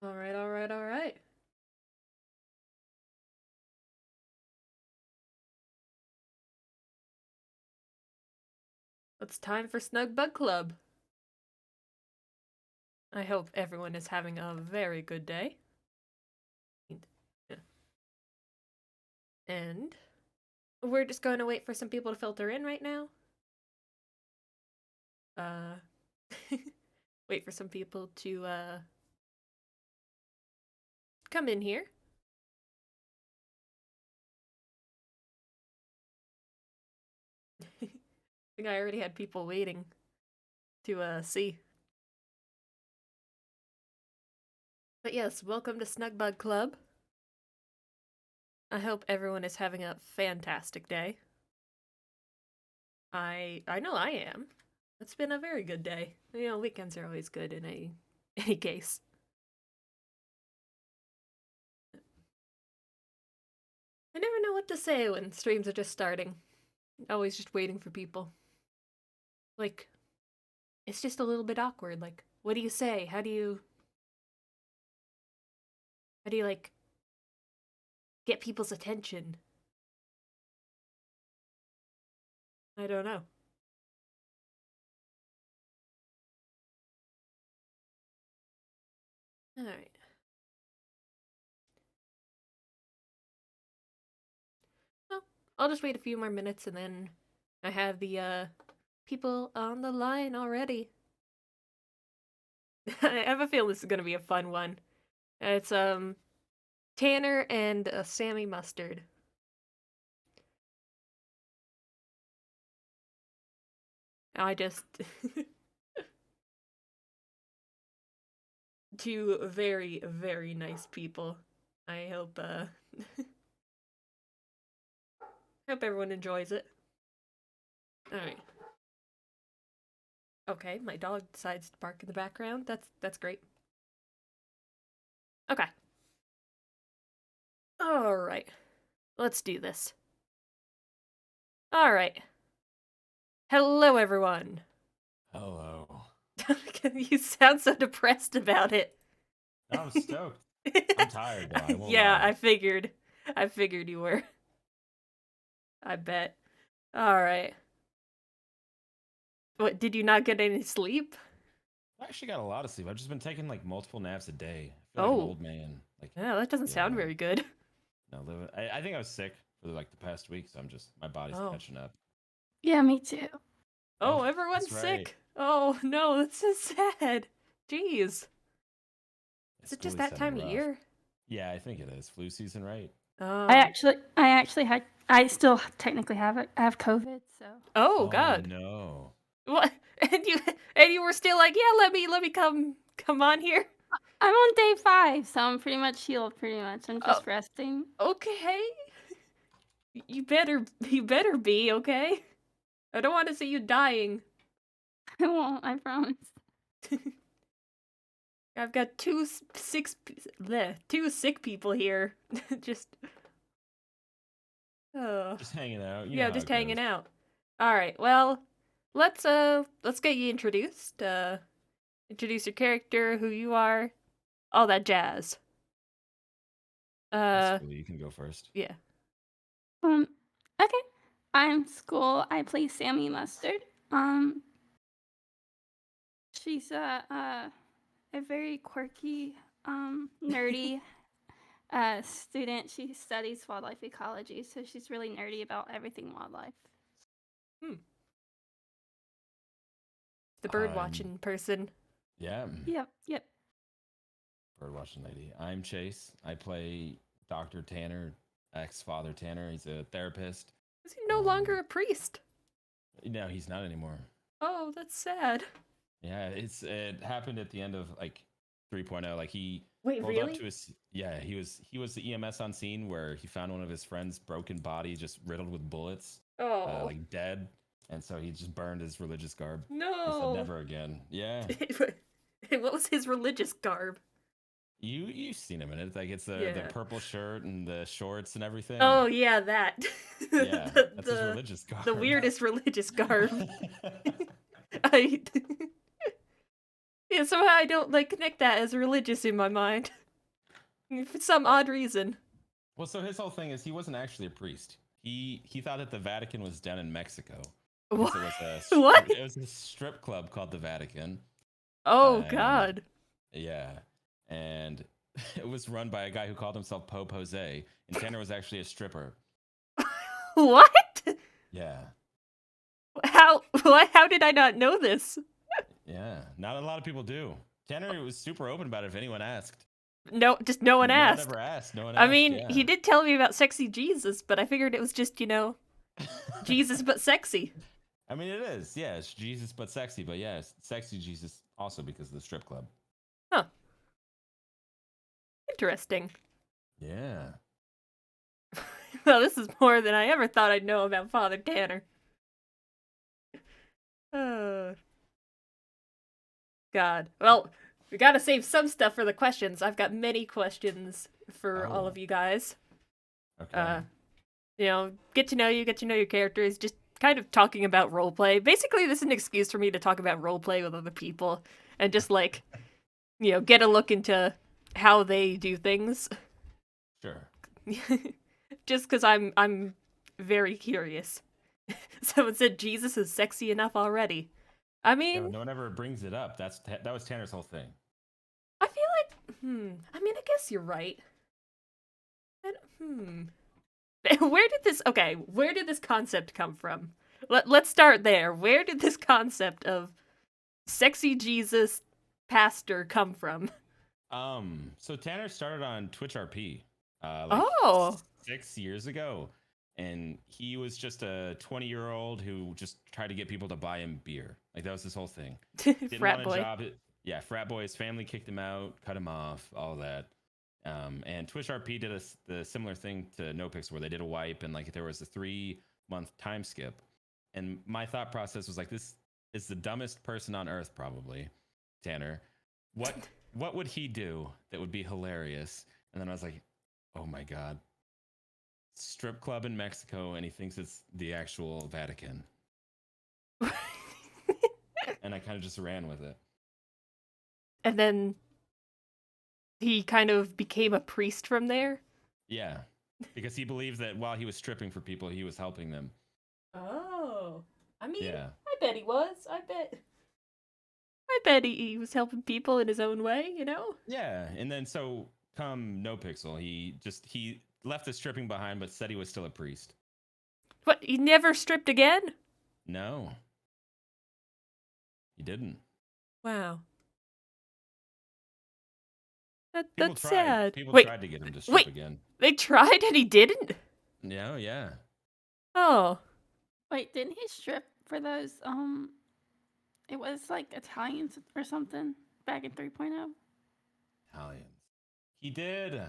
All right, all right, all right. It's time for Snug Bug Club. I hope everyone is having a very good day. And we're just going to wait for some people to filter in right now. Uh, wait for some people to come in here. I think I already had people waiting to see. But yes, welcome to Snug Bug Club. I hope everyone is having a fantastic day. I know I am. It's been a very good day. You know, weekends are always good in any case. I never know what to say when streams are just starting. Always just waiting for people. Like, it's just a little bit awkward. Like, what do you say? How do you like get people's attention? I don't know. All right. Well, I'll just wait a few more minutes and then I have the people on the line already. I have a feeling this is gonna be a fun one. It's Tanner and Sammy Mustard. I just two very very nice people. I hope everyone enjoys it. All right. Okay, my dog decides to bark in the background. That's great. Okay. All right. Let's do this. All right. Hello everyone. Hello. You sound so depressed about it. I'm stoked. I'm tired though, I won't Yeah, lie. I figured. I figured you were. I bet. All right. What, did you not get any sleep? I actually got a lot of sleep. I've just been taking like multiple naps a day. I feel like an Oh, old man. Like, yeah, that doesn't sound yeah, very good. no, living. I think I was sick for like the past week, so I'm just my body's Oh. catching up. Yeah, me too. Oh, Oh, that's everyone's right. sick. Oh, no, that's so sad. Jeez. Yeah, Is it just school is that setting time of rough. year? Yeah, I think it is flu season, right? Oh. I actually had, I still technically have it. I have COVID, so Oh Oh god. no. What? And you were still like, "Yeah, let me come on here." I'm on day 5, so I'm pretty much healed. Pretty much, I'm Oh, just resting. okay. You better be, okay? I don't want to see you dying. I won't. I promise. I've got two sick people here. Just oh. Just hanging out. You know Yeah, how just it goes. hanging out. All right. Well, let's get you introduced. Introduce your character, who you are, all that jazz. That's Uh, cool. You can go first. yeah. Um, okay. I'm school. I play Sammy Mustard. Um, she's a very quirky, nerdy student. She studies wildlife ecology, so she's really nerdy about everything wildlife. Hmm. The bird I'm watching person. yeah, Yep. bird watching lady. I'm Chase. I play Dr. Tanner, ex-father Tanner. He's a therapist. Is he no longer a priest? No, he's not anymore. Oh, that's sad. Yeah, it happened at the end of like 3.0. Like he Wait, pulled up really? to his yeah, he was the EMS on scene where he found one of his friends' broken body just riddled with bullets, Oh, like dead, and so he just burned his religious garb. He said no. never again. Yeah, What was his religious garb? you've seen him in it. Like it's the Yeah. purple shirt and the shorts and everything. Oh, yeah, that. Yeah, the, that's his the religious the garb. weirdest religious garb. I Yeah, somehow I don't like connect that as religious in my mind. For some odd reason. Well, so his whole thing is he wasn't actually a priest. He thought that the Vatican was down in Mexico because What? it was What? it was a strip club called the Vatican, Oh and God. yeah, and it was run by a guy who called himself Pope Jose, and Tanner was actually a stripper. What? Yeah, How? What? How did I not know this? yeah. Not a lot of people do. Tanner was super open about it if anyone asked. No, just no one No one asked. ever asked. No one I asked. mean, Yeah. he did tell me about sexy Jesus, but I figured it was just, Jesus but sexy. I mean, it is. Yeah, it's Jesus but sexy. But yeah, it's sexy Jesus also because of the strip club. Huh. Interesting. Yeah. Well, this is more than I ever thought I'd know about Father Tanner. God. Well, we gotta save some stuff for the questions. I've got many questions for all Oh. of you guys. Okay. Get to know your characters, just kind of talking about roleplay. Basically, this is an excuse for me to talk about roleplay with other people and just get a look into how they do things. Sure. Just because I'm very curious. Someone said Jesus is sexy enough already. I mean, No one ever brings it up. That was Tanner's whole thing. I feel like, I mean, I guess you're right. Where did this concept come from? Let's start there. Where did this concept of sexy Jesus pastor come from? So Tanner started on Twitch RP, Oh. 6 years ago, and he was just a 20-year-old who just tried to get people to buy him beer. Like that was his whole thing. Didn't Frat want a boy. job. Yeah, frat boy. His family kicked him out, cut him off, all that. And Twitch RP did the similar thing to NoPix where they did a wipe and like there was a 3-month time skip. And my thought process was like, this is the dumbest person on earth, probably, Tanner. What would he do that would be hilarious? And then I was like, oh my God. Strip club in Mexico, and he thinks it's the actual Vatican. And I kind of just ran with it. And then he kind of became a priest from there? Yeah. Because he believes that while he was stripping for people, he was helping them. Oh. I mean, Yeah. I bet he was. I bet he was helping people in his own way, Yeah. And then so come No Pixel, he left the stripping behind, but said he was still a priest. What, he never stripped again? No. He didn't. Wow. People That's tried. sad. People Wait, tried to get him to strip again. they tried and he didn't? No, yeah. Oh. Wait, didn't he strip for those? It was like Italians or something back in 3.0. Italians. He did.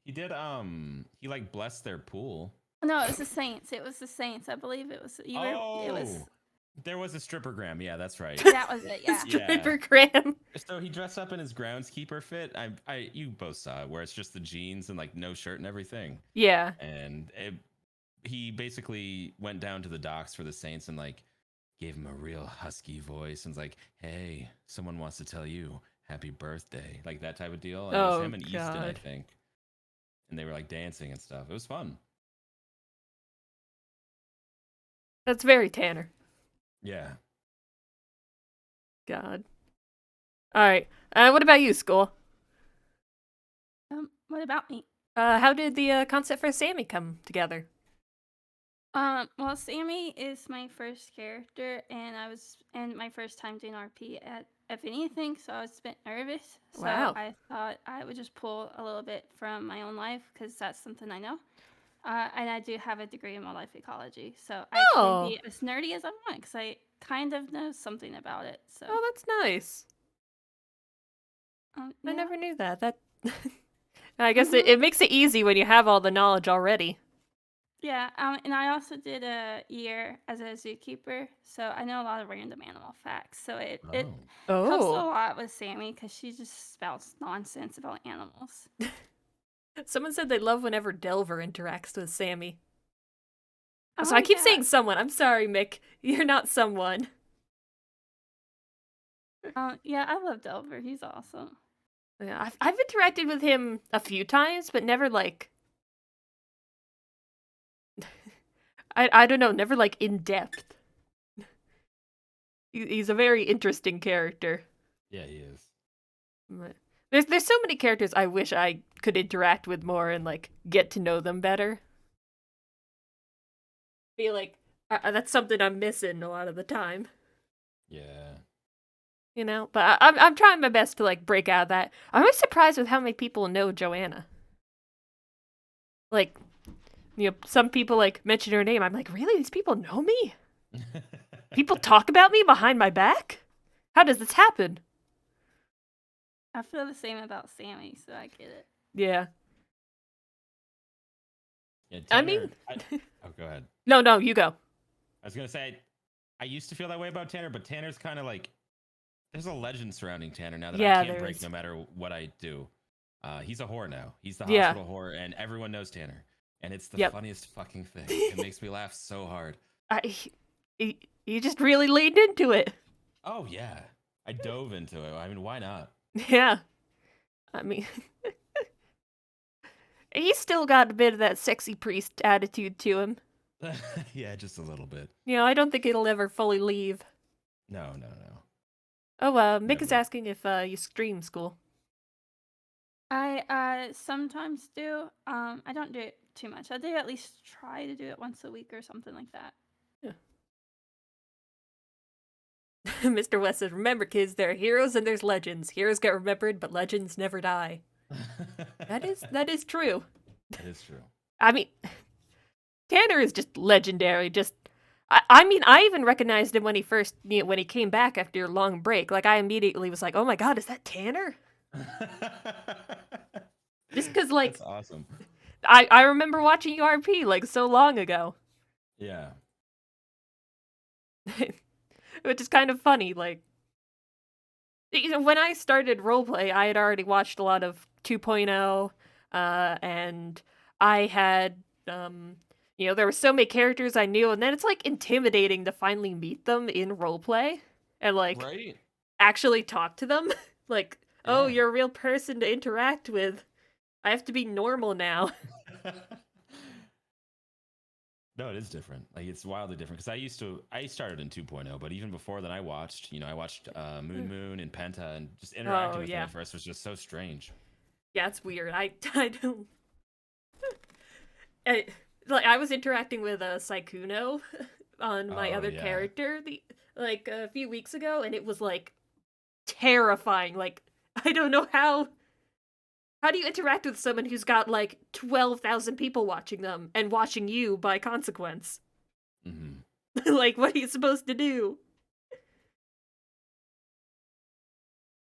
He like blessed their pool. No, it was the Saints. It was the Saints. I believe it was. It was. There was a strippergram. Yeah, that's right. That was it. Yeah. Strippergram. So he dressed up in his groundskeeper fit. You both saw it, where it's just the jeans and like no shirt and everything. Yeah. And he basically went down to the docks for the Saints and like gave him a real husky voice and was like, "Hey, someone wants to tell you happy birthday," like that type of deal. And it was him and Easton, I God. think. And they were like dancing and stuff. It was fun. That's very Tanner. Yeah. God. Alright. What about you, Skull? What about me? How did the concept for Sammy come together? Well, Sammy is my first character, and my first time doing RP at if anything, so I was a bit nervous. So Wow. I thought I would just pull a little bit from my own life because that's something I know. And I do have a degree in wildlife ecology, so I Oh. can be as nerdy as I want because I kind of know something about it. So Oh, that's nice. I yeah. never knew that. I guess it makes it easy when you have all the knowledge already. Yeah, and I also did a year as a zookeeper, so I know a lot of random animal facts. So it helps a Oh. lot with Sammy because she just spouts nonsense about animals. Someone said they love whenever Delver interacts with Sammy. Oh, So I keep yeah. saying someone. I'm sorry, Mick. You're not someone. Yeah, I love Delver. He's awesome. Yeah, I've interacted with him a few times, but never like I don't know, never like in depth. He's a very interesting character. Yeah, he is. But there's so many characters I wish I could interact with more and like get to know them better. Feel like that's something I'm missing a lot of the time, Yeah. you know. But I'm trying my best to like break out of that. I'm always surprised with how many people know Joanna. Like, some people like mention her name. I'm like, really? These people know me? People talk about me behind my back? How does this happen? I feel the same about Sammy, so I get it. Yeah. Yeah, I Tanner. mean, Oh, go ahead. no, you go. I was gonna say, I used to feel that way about Tanner, but Tanner's kind of like there's a legend surrounding Tanner now that Yeah, I can't there break is. no matter what I do. He's a whore now. He's the Yeah. hospital whore, and everyone knows Tanner. And it's the Yep. funniest fucking thing. It makes me laugh so hard. You just really leaned into it. Oh yeah, I dove into it. I mean, why not? Yeah. I mean, he's still got a bit of that sexy priest attitude to him. Yeah, just a little bit. I don't think it'll ever fully leave. No. Oh, Mick is Never. asking if you stream school. I sometimes do. I don't do it too much. I do at least try to do it once a week or something like that. Mr. West says, remember, kids, there are heroes and there's legends. Heroes get remembered, but legends never die. That is true. That is true. I mean, Tanner is just legendary. I mean, I even recognized him when he first, when he came back after a long break. Like, I immediately was like, oh my god, is that Tanner? Just because, like, that's awesome. I remember watching URP, like, so long ago. Yeah. Which is kind of funny, like, when I started roleplay, I had already watched a lot of 2.0, and I had, there were so many characters I knew, and then it's, like, intimidating to finally meet them in roleplay, and, like, Right? actually talk to them. Like, oh, Yeah. you're a real person to interact with. I have to be normal now. No, it is different. Like it's wildly different because I started in 2.0, but even before then I watched Moon and Penta, and just interacting with them yeah. at first was just so strange. Yeah, it's weird. I don't. I was interacting with Saikuno on my Oh other yeah. character a few weeks ago, and it was like terrifying. Like, I don't know how. How do you interact with someone who's got like 12,000 people watching them and watching you by consequence? Mm-hmm. Like, what are you supposed to do?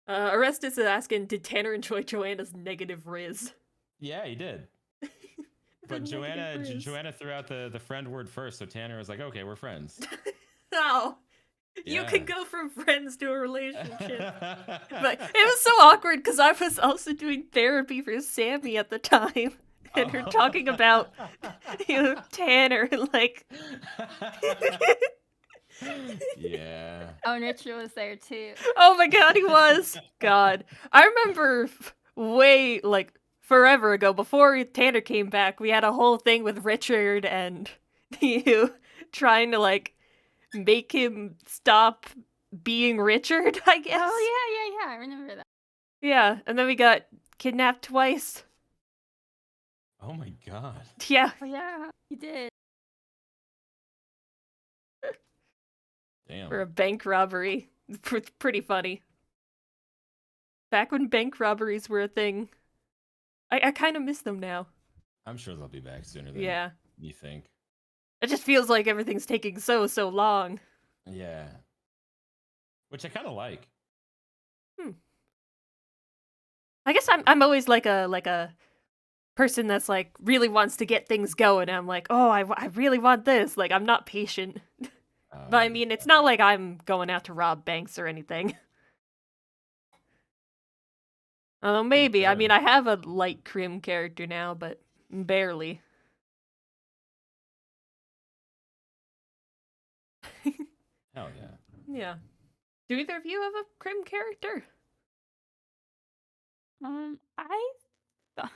Orestes is asking, did Tanner enjoy Joanna's negative riz? Yeah, he did. But Joanna threw out the friend word first, so Tanner was like, "Okay, we're friends." Oh, you Yeah. can go from friends to a relationship. But it was so awkward because I was also doing therapy for Sammy at the time, and her talking about Tanner and like. Yeah. Oh, and Richard was there too. Oh my god, he was. God, I remember way like forever ago before Tanner came back. We had a whole thing with Richard and you trying to like make him stop being Richard, I guess. Oh yeah. I remember that. Yeah, and then we got kidnapped twice. Oh my god. Yeah. Oh yeah, you did. Damn. For a bank robbery. Pretty funny. Back when bank robberies were a thing. I kind of miss them now. I'm sure they'll be back sooner than you think. It just feels like everything's taking so long. Yeah. Which I kind of like. I guess I'm always like a person that's like really wants to get things going. I'm like, oh, I really want this. Like, I'm not patient. But I mean, it's not like I'm going out to rob banks or anything. Although maybe. I mean, I have a light crim character now, but barely. Hell yeah. Yeah. Do either of you have a Crim character? I th-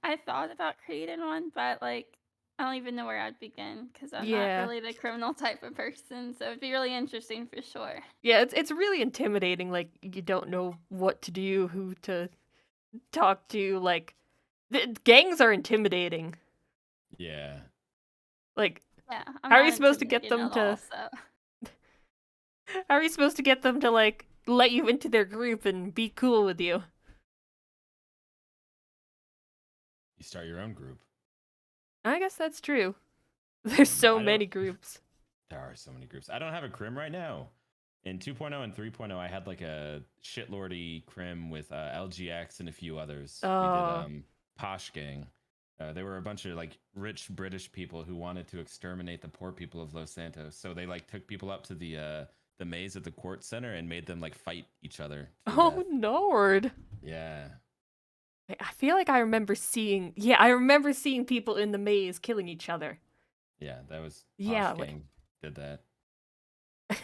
I thought about creating one, but like I don't even know where I'd begin because I'm not Yeah. really the criminal type of person. So it'd be really interesting for sure. Yeah, it's really intimidating. Like, you don't know what to do, who to talk to. Like, gangs are intimidating. Yeah. Like, Yeah, I'm how are not you supposed to get intimidated them at all. to? So How are you supposed to get them to like let you into their group and be cool with you? You start your own group. I guess that's true. There's so I don't. many groups. There are so many groups. I don't have a crim right now. In 2.0 and 3.0, I had like a shitlordy crim with LGX and a few others. We Oh. did Posh Gang. They were a bunch of like rich British people who wanted to exterminate the poor people of Los Santos. So they like took people up to the maze at the court center and made them like fight each other to the Oh, death. Lord. Yeah. I feel like I remember seeing. Yeah, I remember seeing people in the maze killing each other. Yeah, that was Posh Yeah, like- Gang did that.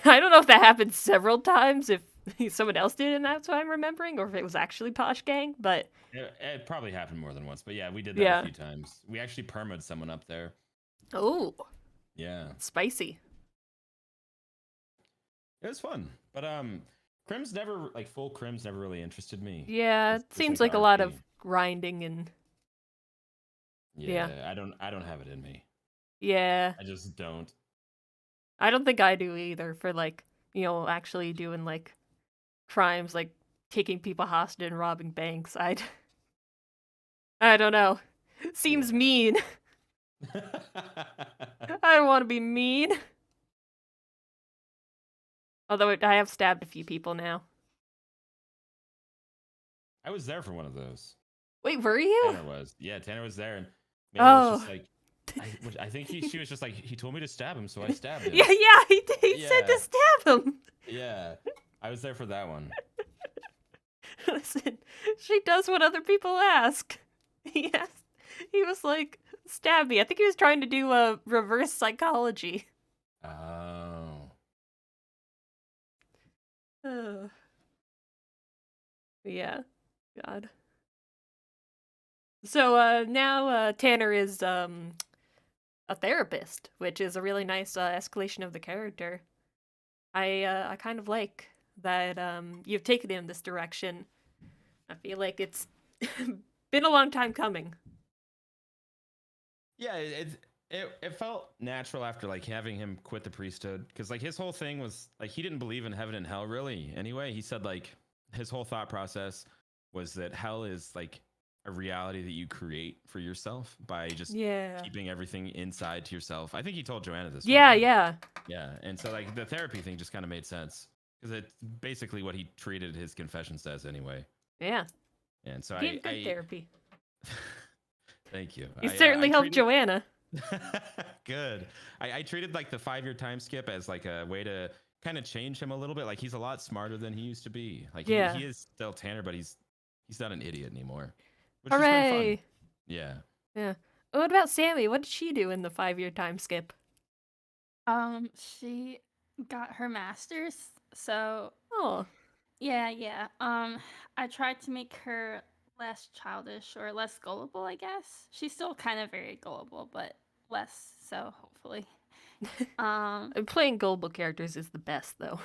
I don't know if that happened several times, if someone else did and that's what I'm remembering, or if it was actually Posh Gang, but It probably happened more than once, but yeah, we did that Yeah. a few times. We actually perma'd someone up there. oh, Yeah. spicy. It was fun, but Crim's never like full Crim's never really interested me. Yeah, It's it just seems like like a lot RP. of grinding and Yeah, I don't have it in me. yeah. I just don't. I don't think I do either for like, actually doing like crimes like taking people hostage and robbing banks. I don't know. Seems Yeah. mean. I don't want to be mean. Although I have stabbed a few people now. I was there for one of those. Wait, were you? Tanner was. Yeah, Tanner was there, and Mela was just Oh. like, I think she was just like, he told me to stab him, so I stabbed him. Yeah, he did. He said to Yeah. stab him. Yeah, I was there for that one. Listen, she does what other people ask. He was like, stab me. I think he was trying to do a reverse psychology. Oh. Yeah. God. So now Tanner is a therapist, which is a really nice escalation of the character. I kind of like that you've taken him this direction. I feel like it's been a long time coming. Yeah, it felt natural after like having him quit the priesthood, because like his whole thing was like he didn't believe in heaven and hell really. Anyway, he said like his whole thought process was that hell is like a reality that you create for yourself by just Yeah. keeping everything inside to yourself. I think he told Joanna this. Yeah, one time. yeah. Yeah, and so like the therapy thing just kind of made sense because it's basically what he treated his confessions as anyway. Yeah. And so He had good I therapy. thank you. You certainly helped Joanna. Good. I treated like the 5-year time skip as like a way to kind of change him a little bit. Like he's a lot smarter than he used to be. Like Yeah. he is still Tanner, but he's not an idiot anymore. Which has been Hooray! fun. Yeah. Yeah. What about Sammy? What did she do in the 5-year time skip? she got her master's. So Oh. yeah. I tried to make her less childish or less gullible, I guess. She's still kind of very gullible, but less so, hopefully. Playing gullible characters is the best though.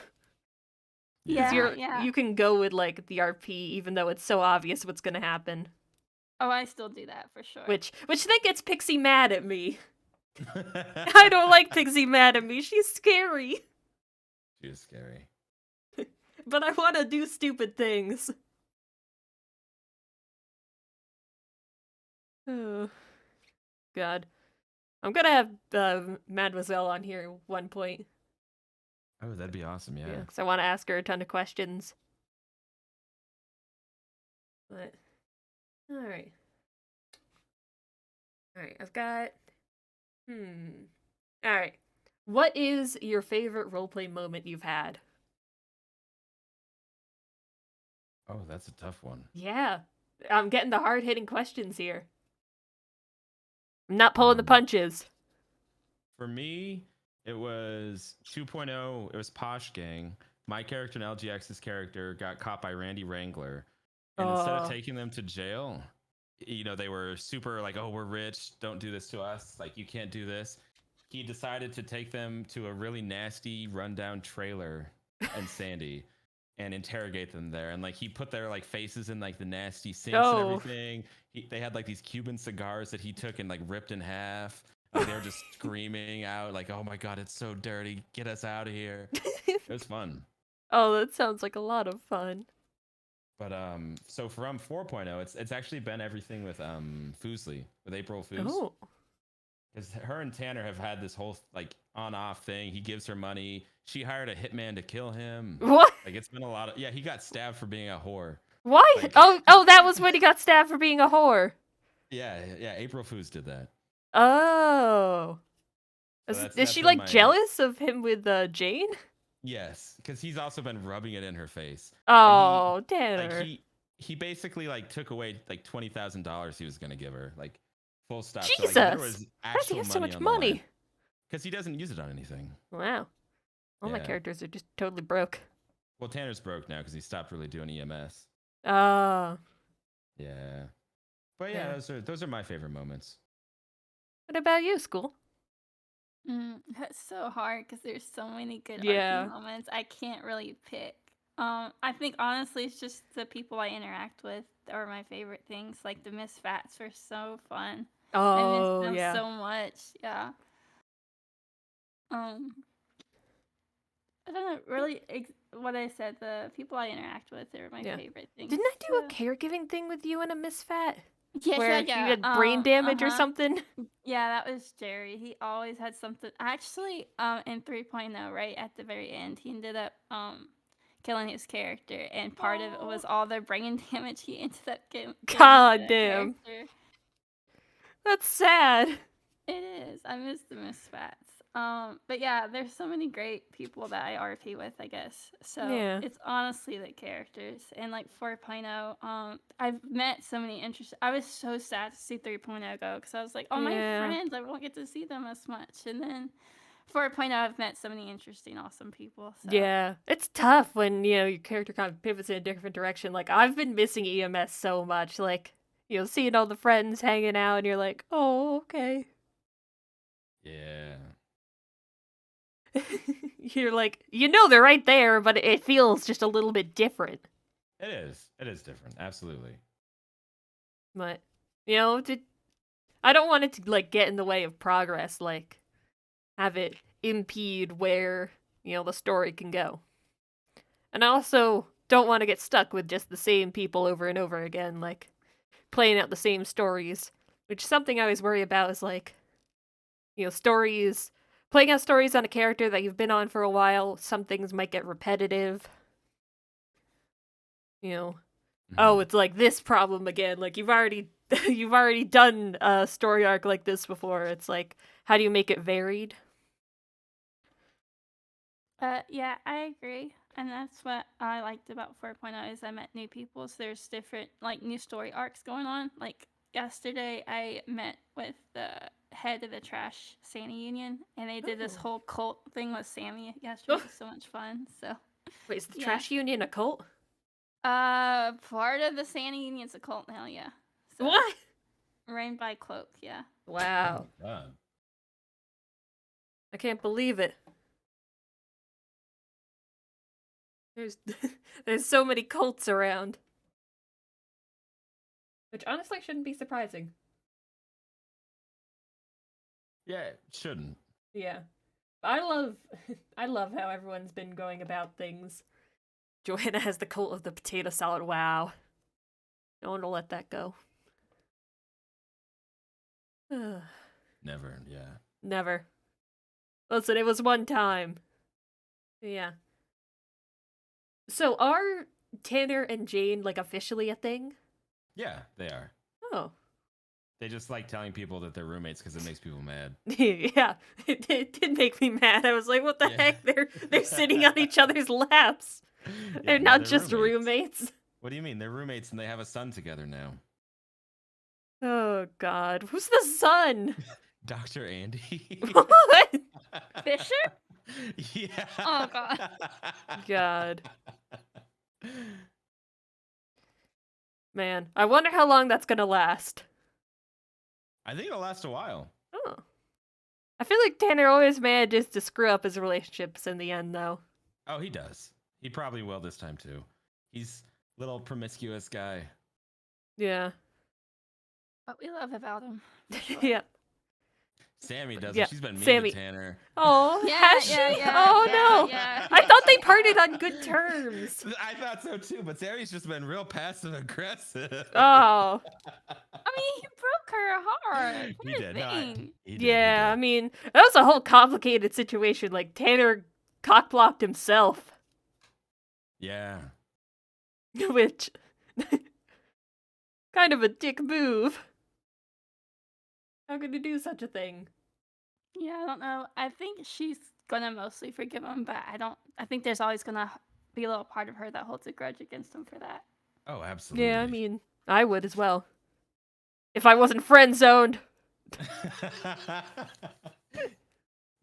Yeah. You can go with like the RP even though it's so obvious what's gonna happen. Oh, I still do that for sure. Which then gets Pixie mad at me. I don't like Pixie mad at me. She's scary. She is scary. But I want to do stupid things. Oh, God. I'm gonna have Mademoiselle on here at one point. Oh, that'd be awesome. Yeah. Because I want to ask her a ton of questions. But, alright. Alright, I've got... Alright. What is your favorite roleplay moment you've had? Oh, that's a tough one. Yeah. I'm getting the hard-hitting questions here. I'm not pulling the punches. For me, it was 2.0. It was Posh Gang. my character and LGX's character got caught by Randy Wrangler, and instead of Oh. taking them to jail, they were super like, oh, we're rich, don't do this to us, like you can't do this. He decided to take them to a really nasty rundown trailer in Sandy and interrogate them there, and like he put their like faces in like the nasty sinks and Oh. everything. They had like these Cuban cigars that he took and like ripped in half. Like, they were just screaming out like, oh my god, it's so dirty, get us out of here. It was fun. Oh, that sounds like a lot of fun. But so from 4.0, it's actually been everything with Foosley, with April Foos. Oh. Because her and Tanner have had this whole like on-off thing. He gives her money. She hired a hitman to kill him. What? Like, it's been a lot of, yeah, he got stabbed for being a whore. Why? Like, Oh, that was when he got stabbed for being a whore. yeah, April Foos did that. Oh. So Is that's she been like my- jealous of him with Jane? Yes, because he's also been rubbing it in her face. Oh, Like, Tanner. he basically like took away like $20,000 he was gonna give her, like full stop. Jesus. So, like, there was Why does he actual have so much on the line. money? Because he doesn't use it on anything. Wow. All my Yeah. characters are just totally broke. Well, Tanner's broke now because he stopped really doing EMS. Oh. Yeah. But yeah, Yeah. those are my favorite moments. What about you, School? That's so hard because there's so many good Yeah. arcing moments. I can't really pick. I think honestly, it's just the people I interact with are my favorite things. Like the Miss Fats were so fun. I Oh, miss them yeah. so much. Yeah. I don't know. Really, what I said. The people I interact with are my Yeah. favorite things. Didn't I do a too. caregiving thing with you and a misfat? Yes, Where yeah. you had brain damage or uh-huh. something? Yeah, that was Jerry. He always had something. Actually, in 3.0, right at the very end, he ended up killing his character, and part of it was all the brain damage he ended up getting. God damn. That's sad. It is. I miss the Misfats. But yeah, there's so many great people that I RP with, I guess. So Yeah. it's honestly the characters. And like 4.0, I've met so many interesting. I was so sad to see 3.0 go because I was like, oh, my Yeah. friends, I won't get to see them as much. And then 4.0, I've met so many interesting, awesome people. So. Yeah. It's tough when, your character kind of pivots in a different direction. Like, I've been missing EMS so much. Like, seeing all the friends hanging out, and you're like, oh, okay. Yeah. You're like, they're right there, but it feels just a little bit different. It is. It is different. Absolutely. But, I don't want it to, like, get in the way of progress, like, have it impede where, the story can go. And I also don't want to get stuck with just the same people over and over again, like, playing out the same stories, which is something I always worry about is, like, playing out stories on a character that you've been on for a while, some things might get repetitive. Oh, it's like this problem again. Like, you've already done a story arc like this before. It's like, how do you make it varied? Yeah, I agree. And that's what I liked about 4.0 is I met new people. So there's different, like, new story arcs going on. Like, yesterday I met with the head of the Trash Santa Union, and they did this Oh. whole cult thing with Sammy yesterday. It was so much fun. So, Wait, is the Yeah. Trash Union a cult? part of the Santa Union's a cult now, yeah. So, What? Rain by Cloak, yeah. Wow. Oh my God. I can't believe it. There's so many cults around. Which honestly shouldn't be surprising. Yeah, it shouldn't. Yeah. I love how everyone's been going about things. Joanna has the cult of the potato salad. Wow. I want to let that go. Never. Yeah. Never. Listen, it was one time. Yeah. So are Tanner and Jane, like, officially a thing? Yeah, they are. Oh. They just like telling people that they're roommates because it makes people mad. Yeah. It did make me mad. I was like, what the Yeah. heck? They're sitting on each other's laps. Yeah, They're no, not just roommates. What do you mean? They're roommates and they have a son together now. Oh, God. Who's the son? Dr. Andy. What? Fisher? Yeah. Oh, God. God. Man, I wonder how long that's gonna last. I think it'll last a while. Oh. I feel like Tanner always manages to screw up his relationships in the end, though. Oh, he does. He probably will this time too. He's a little promiscuous guy. Yeah. What we love about him. For sure. Yeah. Sammy doesn't. Yeah, She's been mean Sammy. to Tanner. Oh, Yeah, has she? Oh no! yeah. I thought they parted on good terms. I thought so too, but Sammy's just been real passive aggressive. Oh, I mean, he broke her heart. He Poor did. No, thing. he did. yeah. I mean, that was a whole complicated situation. Like Tanner cockblocked himself, Yeah. which kind of a dick move. How could he do such a thing? Yeah, I don't know. I think she's gonna mostly forgive him, but I think there's always gonna be a little part of her that holds a grudge against him for that. Oh, absolutely. Yeah, I mean, I would as well. If I wasn't friend zoned.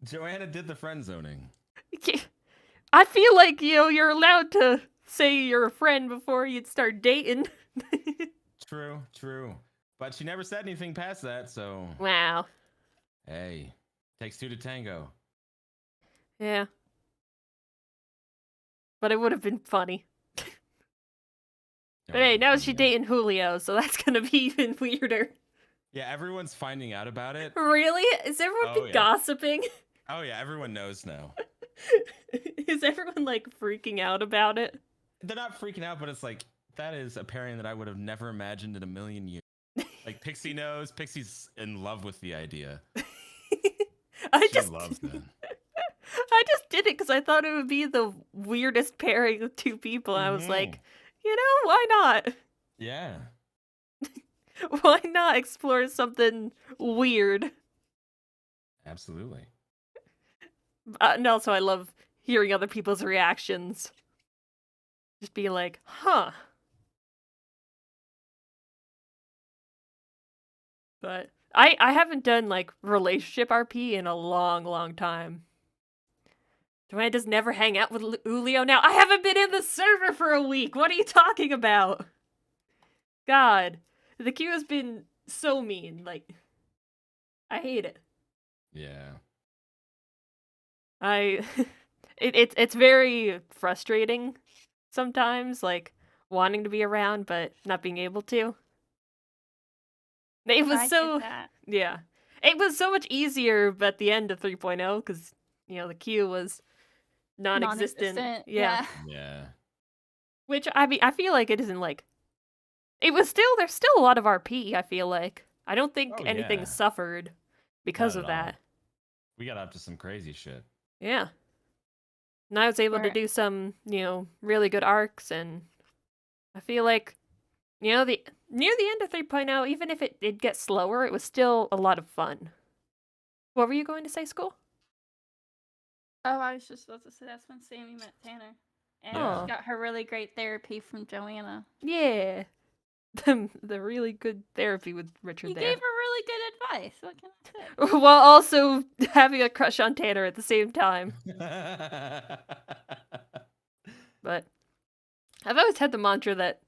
Joanna did the friend zoning. I feel like, you're allowed to say you're a friend before you'd start dating. True. But she never said anything past that, so Wow. hey, takes two to tango. Yeah. But it would have been funny. But hey, now she's dating Julio, so that's gonna be even weirder. Yeah, everyone's finding out about it. Really? Is everyone Oh, been yeah. gossiping? Oh yeah, everyone knows now. Is everyone like freaking out about it? They're not freaking out, but it's like that is a pairing that I would have never imagined in a million years. Like Pixie knows. Pixie's in love with the idea. I She loves it. I just did it because I thought it would be the weirdest pairing of two people. I was like, why not? Yeah. Why not explore something weird? Absolutely. And also, I love hearing other people's reactions. Just be like, huh. But I haven't done like relationship RP in a long, long time. Joanna does never hang out with Julio now. I haven't been in the server for a week. What are you talking about? God, the queue has been so mean. Like, I hate it. Yeah. It's very frustrating sometimes, like wanting to be around but not being able to. It was I so get that. yeah. It was so much easier but the end of 3.0 because the queue was non-existent. Yeah. Yeah. Which I mean I feel like it isn't like there's still a lot of RP, I feel like. I don't think Oh, anything yeah. suffered because Not of at all. that. We got up to some crazy shit. Yeah. And I was able to Right. do some, really good arcs, and I feel like, the near the end of 3.0, even if it did get slower, it was still a lot of fun. What were you going to say, School? Oh, I was just about to say that's when Sammy met Tanner. And Yeah. she got her really great therapy from Joanna. Yeah. The really good therapy with Richard He there. gave her really good advice. What can I say? While also having a crush on Tanner at the same time. But I've always had the mantra that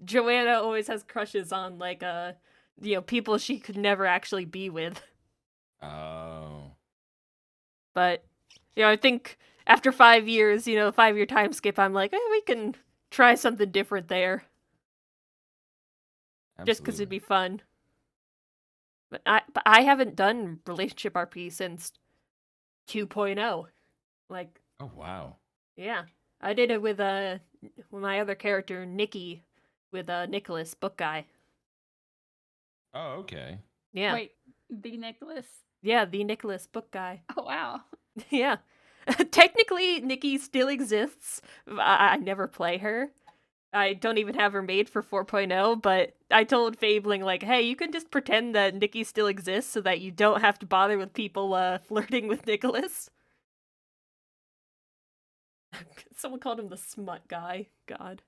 Joanna always has crushes on, like, people she could never actually be with. Oh. But, I think after 5 years, 5-year time skip, I'm like, we can try something different there. Just because it'd be fun. But I haven't done relationship RP since 2.0. Like, Oh wow. yeah. I did it with my other character, Nikki, with Nicholas, book guy. Oh, okay. Yeah. Wait, the Nicholas? Yeah, the Nicholas, book guy. Oh, wow. Yeah. Technically, Nikki still exists. I never play her. I don't even have her made for 4.0, but I told Fabling, like, hey, you can just pretend that Nikki still exists so that you don't have to bother with people flirting with Nicholas. Someone called him the smut guy. God.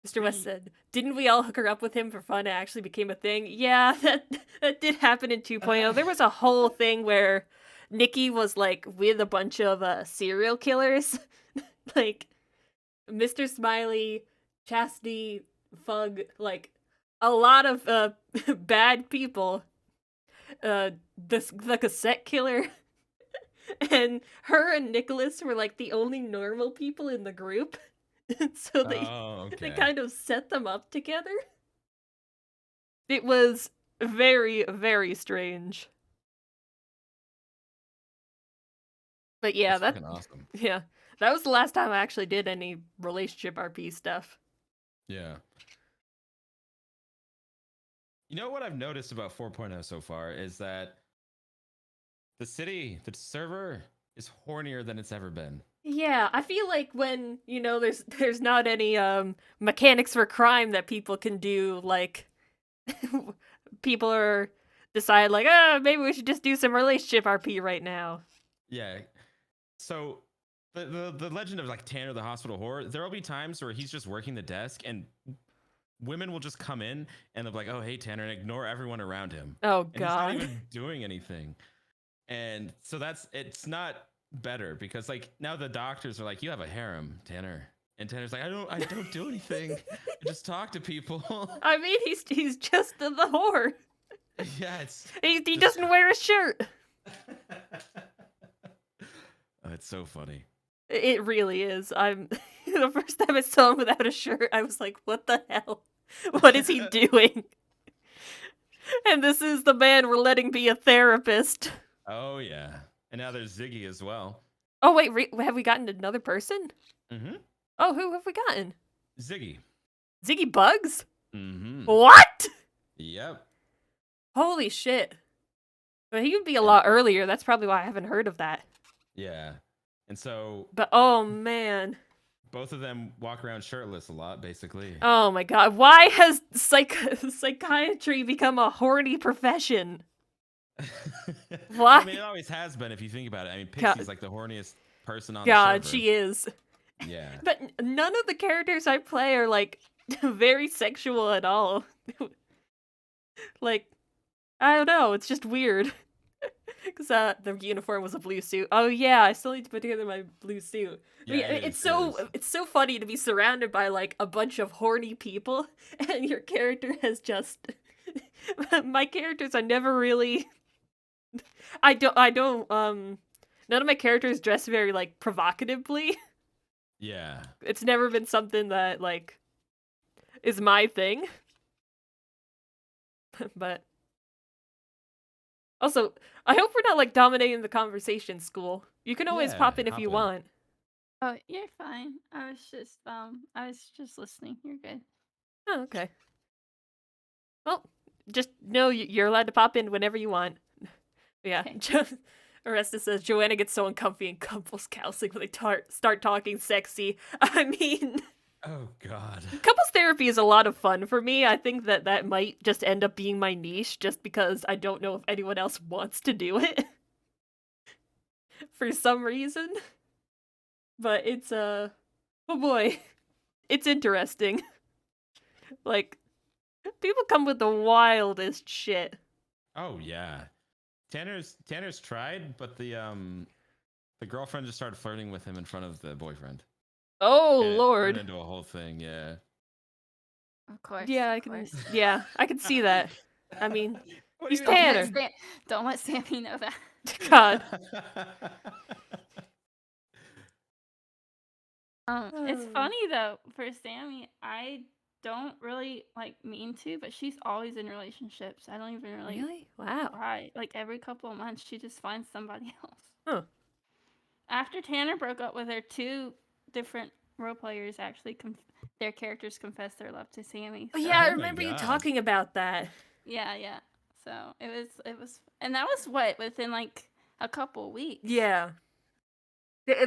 Mr. West said, didn't we all hook her up with him for fun? It actually became a thing. Yeah, that did happen in 2.0. There was a whole thing where Nikki was like with a bunch of serial killers, like Mr. Smiley, Chastity, Fug, like a lot of bad people. The cassette killer, and her and Nicholas were like the only normal people in the group. So they Okay. kind of set them up together. It was very, very strange. But yeah, That's fucking awesome. yeah, that was the last time I actually did any relationship RP stuff. Yeah. You know what I've noticed about 4.0 so far is that the server is hornier than it's ever been. Yeah, I feel like when, there's not any mechanics for crime that people can do, like people are decide like, maybe we should just do some relationship RP right now. Yeah. So the legend of like Tanner the hospital whore, there'll be times where he's just working the desk and women will just come in and they'll be like, oh hey Tanner, and ignore everyone around him. Oh And he's not god. even doing anything. And so it's not better because like now the doctors are like, you have a harem, Tanner. And Tanner's like, I don't do anything. I just talk to people. I mean, he's just the whore. Yeah, He just- doesn't wear a shirt. Oh, it's so funny. It really is. I'm the first time I saw him without a shirt, I was like, what the hell? What is he doing? And this is the man we're letting be a therapist. Oh yeah. And now there's Ziggy as well. Oh wait, have we gotten another person? Mm-hmm. Oh, who have we gotten? Ziggy. Ziggy Bugs? Mm-hmm. What? Yep. Holy shit. But he would be a lot earlier. That's probably why I haven't heard of that. Yeah. And so But oh man. both of them walk around shirtless a lot, basically. Oh my god. Why has psychiatry become a horny profession? Why? I mean, it always has been if you think about it. I mean, Pixie's like the horniest person on the God, server. she is. Yeah. But none of the characters I play are like very sexual at all. Like, I don't know, it's just weird. Because the uniform was a blue suit. Oh yeah, I still need to put together my blue suit. Yeah, it's so funny to be surrounded by like a bunch of horny people, and your character has just. My characters are never really. I don't. None of my characters dress very like provocatively. Yeah. It's never been something that like is my thing. But also, I hope we're not like dominating the conversation, school. You can always Yeah, pop in if hop you in. want. Oh, you're fine. I was just listening. You're good. Oh, okay. Well, just know you're allowed to pop in whenever you want. Yeah. Okay. Aresta says Joanna gets so uncomfy and couples counseling when they start talking sexy. I mean, Oh God. couples therapy is a lot of fun for me. I think that might just end up being my niche, just because I don't know if anyone else wants to do it for some reason. But it's oh boy, it's interesting. Like, people come with the wildest shit. Oh yeah. Tanner's tried, but the girlfriend just started flirting with him in front of the boyfriend. Oh And it lord. turned into a whole thing. Yeah. Of course. Yeah, of I can. course. Yeah, I can see that. I mean, What do he's you Don't mean? Tanner. don't let Sammy know that. God. It's Oh. funny though for Sammy. I don't really like mean to, but she's always in relationships. I don't even really Wow. try. Like every couple of months, she just finds somebody else. Huh. After Tanner broke up with her, two different role players actually their characters confessed their love to Sammy. Oh, So, yeah, I my remember you God. talking about that. yeah. So it was, and that was what within like a couple weeks. Yeah.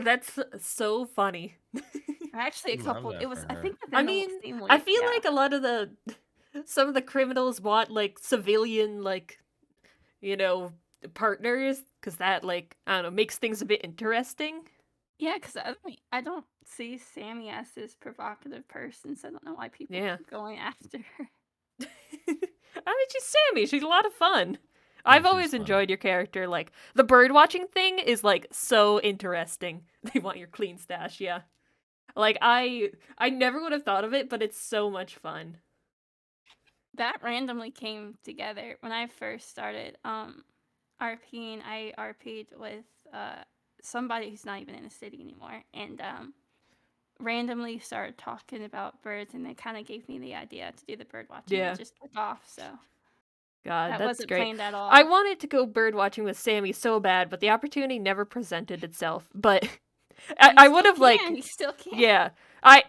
That's so funny. Actually, a Love couple. that It was. for I her. think. I within the mean, same I week, feel yeah. like a lot of some of the criminals want like civilian like, partners, because that like, I don't know, makes things a bit interesting. Yeah, because I don't see Sammy as this provocative person, so I don't know why people Yeah. keep going after her. I mean, she's Sammy. She's a lot of fun. I've She's always fun. enjoyed your character. Like, the bird watching thing is, like, so interesting. They want your clean stash, yeah. Like, I never would have thought of it, but it's so much fun. That randomly came together when I first started RPing. I RP'd with somebody who's not even in the city anymore, and randomly started talking about birds, and it kind of gave me the idea to do the bird watching. Yeah. It just took off, so God, that that's wasn't great. planned at all. I wanted to go bird watching with Sammy so bad, but the opportunity never presented itself. But I would have, like, You still can. yeah. I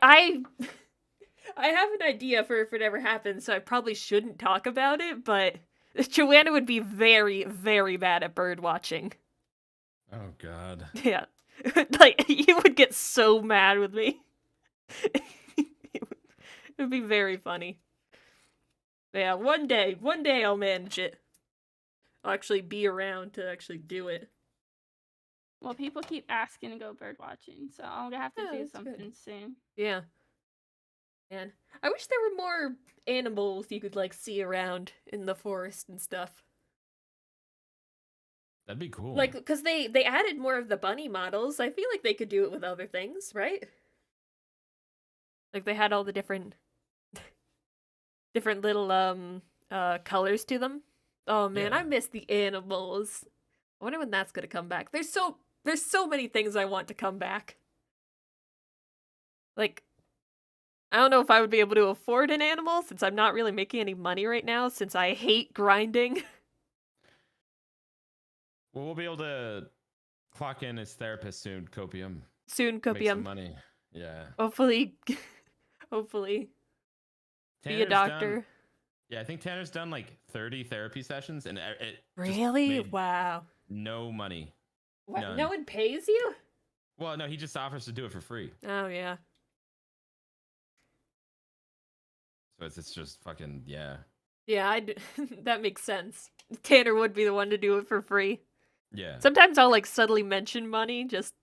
have an idea for if it ever happens, so I probably shouldn't talk about it, but Joanna would be very, very bad at bird watching. Oh God. Yeah. Like, you would get so mad with me. It would be very funny. Yeah, one day I'll manage it. I'll actually be around to actually do it. Well, people keep asking to go bird watching, so I'll have to Yeah, do that's something good. soon. Yeah. Man, I wish there were more animals you could, like, see around in the forest and stuff. That'd be cool. Like, because they added more of the bunny models. I feel like they could do it with other things, right? Like, they had all the different little colors to them. Oh man, Yeah. I miss the animals. I wonder when that's gonna come back. There's so many things I want to come back. Like, I don't know if I would be able to afford an animal since I'm not really making any money right now since I hate grinding. Well, we'll be able to clock in as therapist soon. Copium. Soon, Make some Copium. money. Yeah. Hopefully, hopefully, be a doctor. Done, yeah, I think Tanner's done like 30 therapy sessions, and it Really? just made Wow. no money. What? None. No one pays you? Well, no, he just offers to do it for free. Oh yeah. So it's just fucking yeah. Yeah, that makes sense. Tanner would be the one to do it for free. Yeah. Sometimes I'll, like, subtly mention money, just...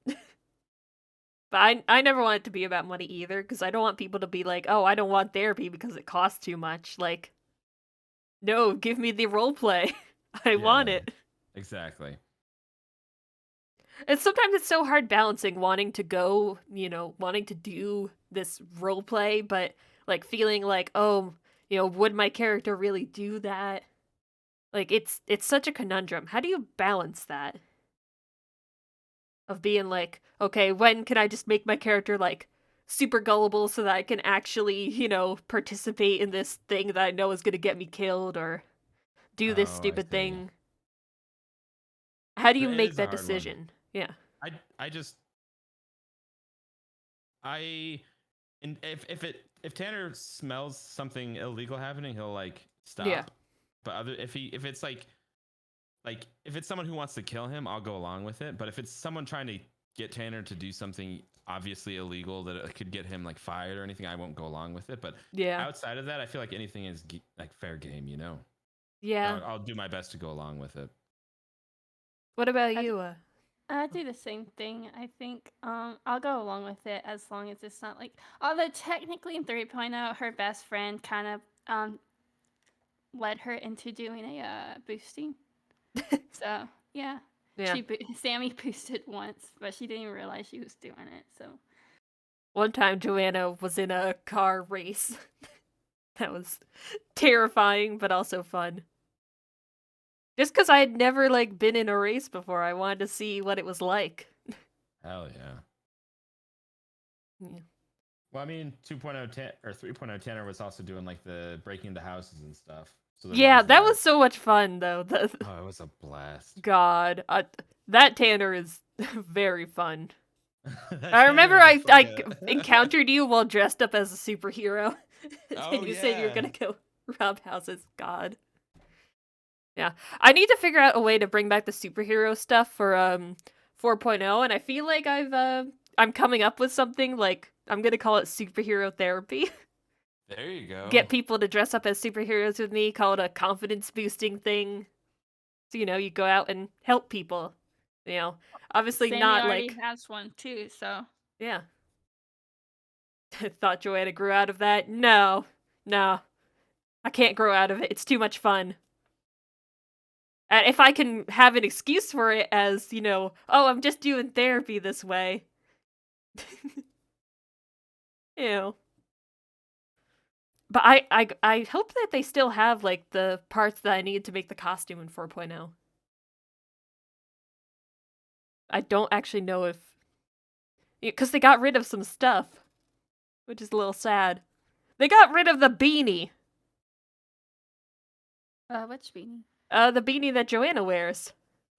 But I never want it to be about money either, because I don't want people to be like, oh, I don't want therapy because it costs too much. Like, no, give me the roleplay. I want Yeah. it. Exactly. And sometimes it's so hard balancing wanting to go, wanting to do this roleplay, but, like, feeling like, oh, would my character really do that? Like, it's such a conundrum. How do you balance that? Of being like, okay, when can I just make my character, like, super gullible so that I can actually, participate in this thing that I know is gonna get me killed, or do this Oh, I stupid see. thing? How do you It make is a that hard one. decision? Yeah. And if Tanner smells something illegal happening, he'll like stop. Yeah. But if it's like if it's someone who wants to kill him, I'll go along with it. But if it's someone trying to get Tanner to do something obviously illegal that it could get him like fired or anything, I won't go along with it. But Yeah. outside of that, I feel like anything is like fair game, Yeah. I'll do my best to go along with it. What about you? I do the same thing. I think I'll go along with it as long as it's not like. Although technically in 3.0, her best friend kind of led her into doing a boosting. So yeah, Yeah. Sammy boosted once, but she didn't even realize she was doing it. So One time Joanna was in a car race. That was terrifying, but also fun. Just because I had never, like, been in a race before, I wanted to see what it was like. Hell yeah. Yeah. Well, I mean, 2.0 or 3.0 Tanner was also doing like the breaking into houses and stuff. So Yeah, that was so much fun, though. Oh, it was a blast. God, that Tanner is very fun. I remember I encountered you while dressed up as a superhero. And you said you were gonna go rob houses. God. Yeah. I need to figure out a way to bring back the superhero stuff for 4.0, and I feel like I'm coming up with something. Like, I'm gonna call it superhero therapy. There you go. Get people to dress up as superheroes with me, call it a confidence boosting thing. So, you go out and help people. Obviously Sammy not already like has one too. So yeah. Thought Joanna grew out of that. No. I can't grow out of it. It's too much fun. And if I can have an excuse for it as, oh, I'm just doing therapy this way. Ew. But I hope that they still have, like, the parts that I need to make the costume in 4.0. I don't actually know if... Because they got rid of some stuff, which is a little sad. They got rid of the beanie. Which beanie? The beanie that Joanna wears.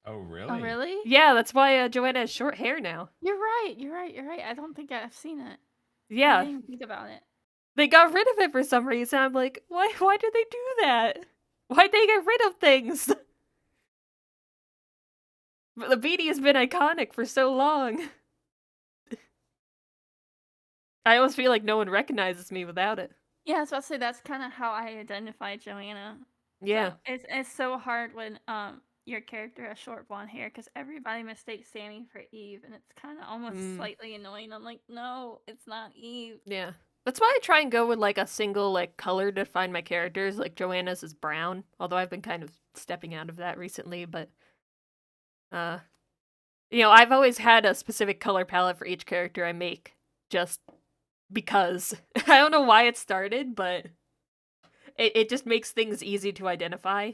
Oh, really? Oh, really? Yeah, that's why Joanna has short hair now. You're right. You're right. You're right. I don't think I've seen it. I Yeah. didn't even think about it. They got rid of it for some reason. I'm like, why did they do that? Why'd they get rid of things? But the beanie has been iconic for so long. I almost feel like no one recognizes me without it. Yeah, I was about to say that's kind of how I identify Joanna. Yeah. So it's so hard when your character has short blonde hair because everybody mistakes Sammy for Eve, and it's kind of almost slightly annoying. I'm like, no, it's not Eve. Yeah. That's why I try and go with, like, a single, like, color to find my characters. Like, Joanna's is brown, although I've been kind of stepping out of that recently, but... I've always had a specific color palette for each character I make, just because. I don't know why it started, but it just makes things easy to identify.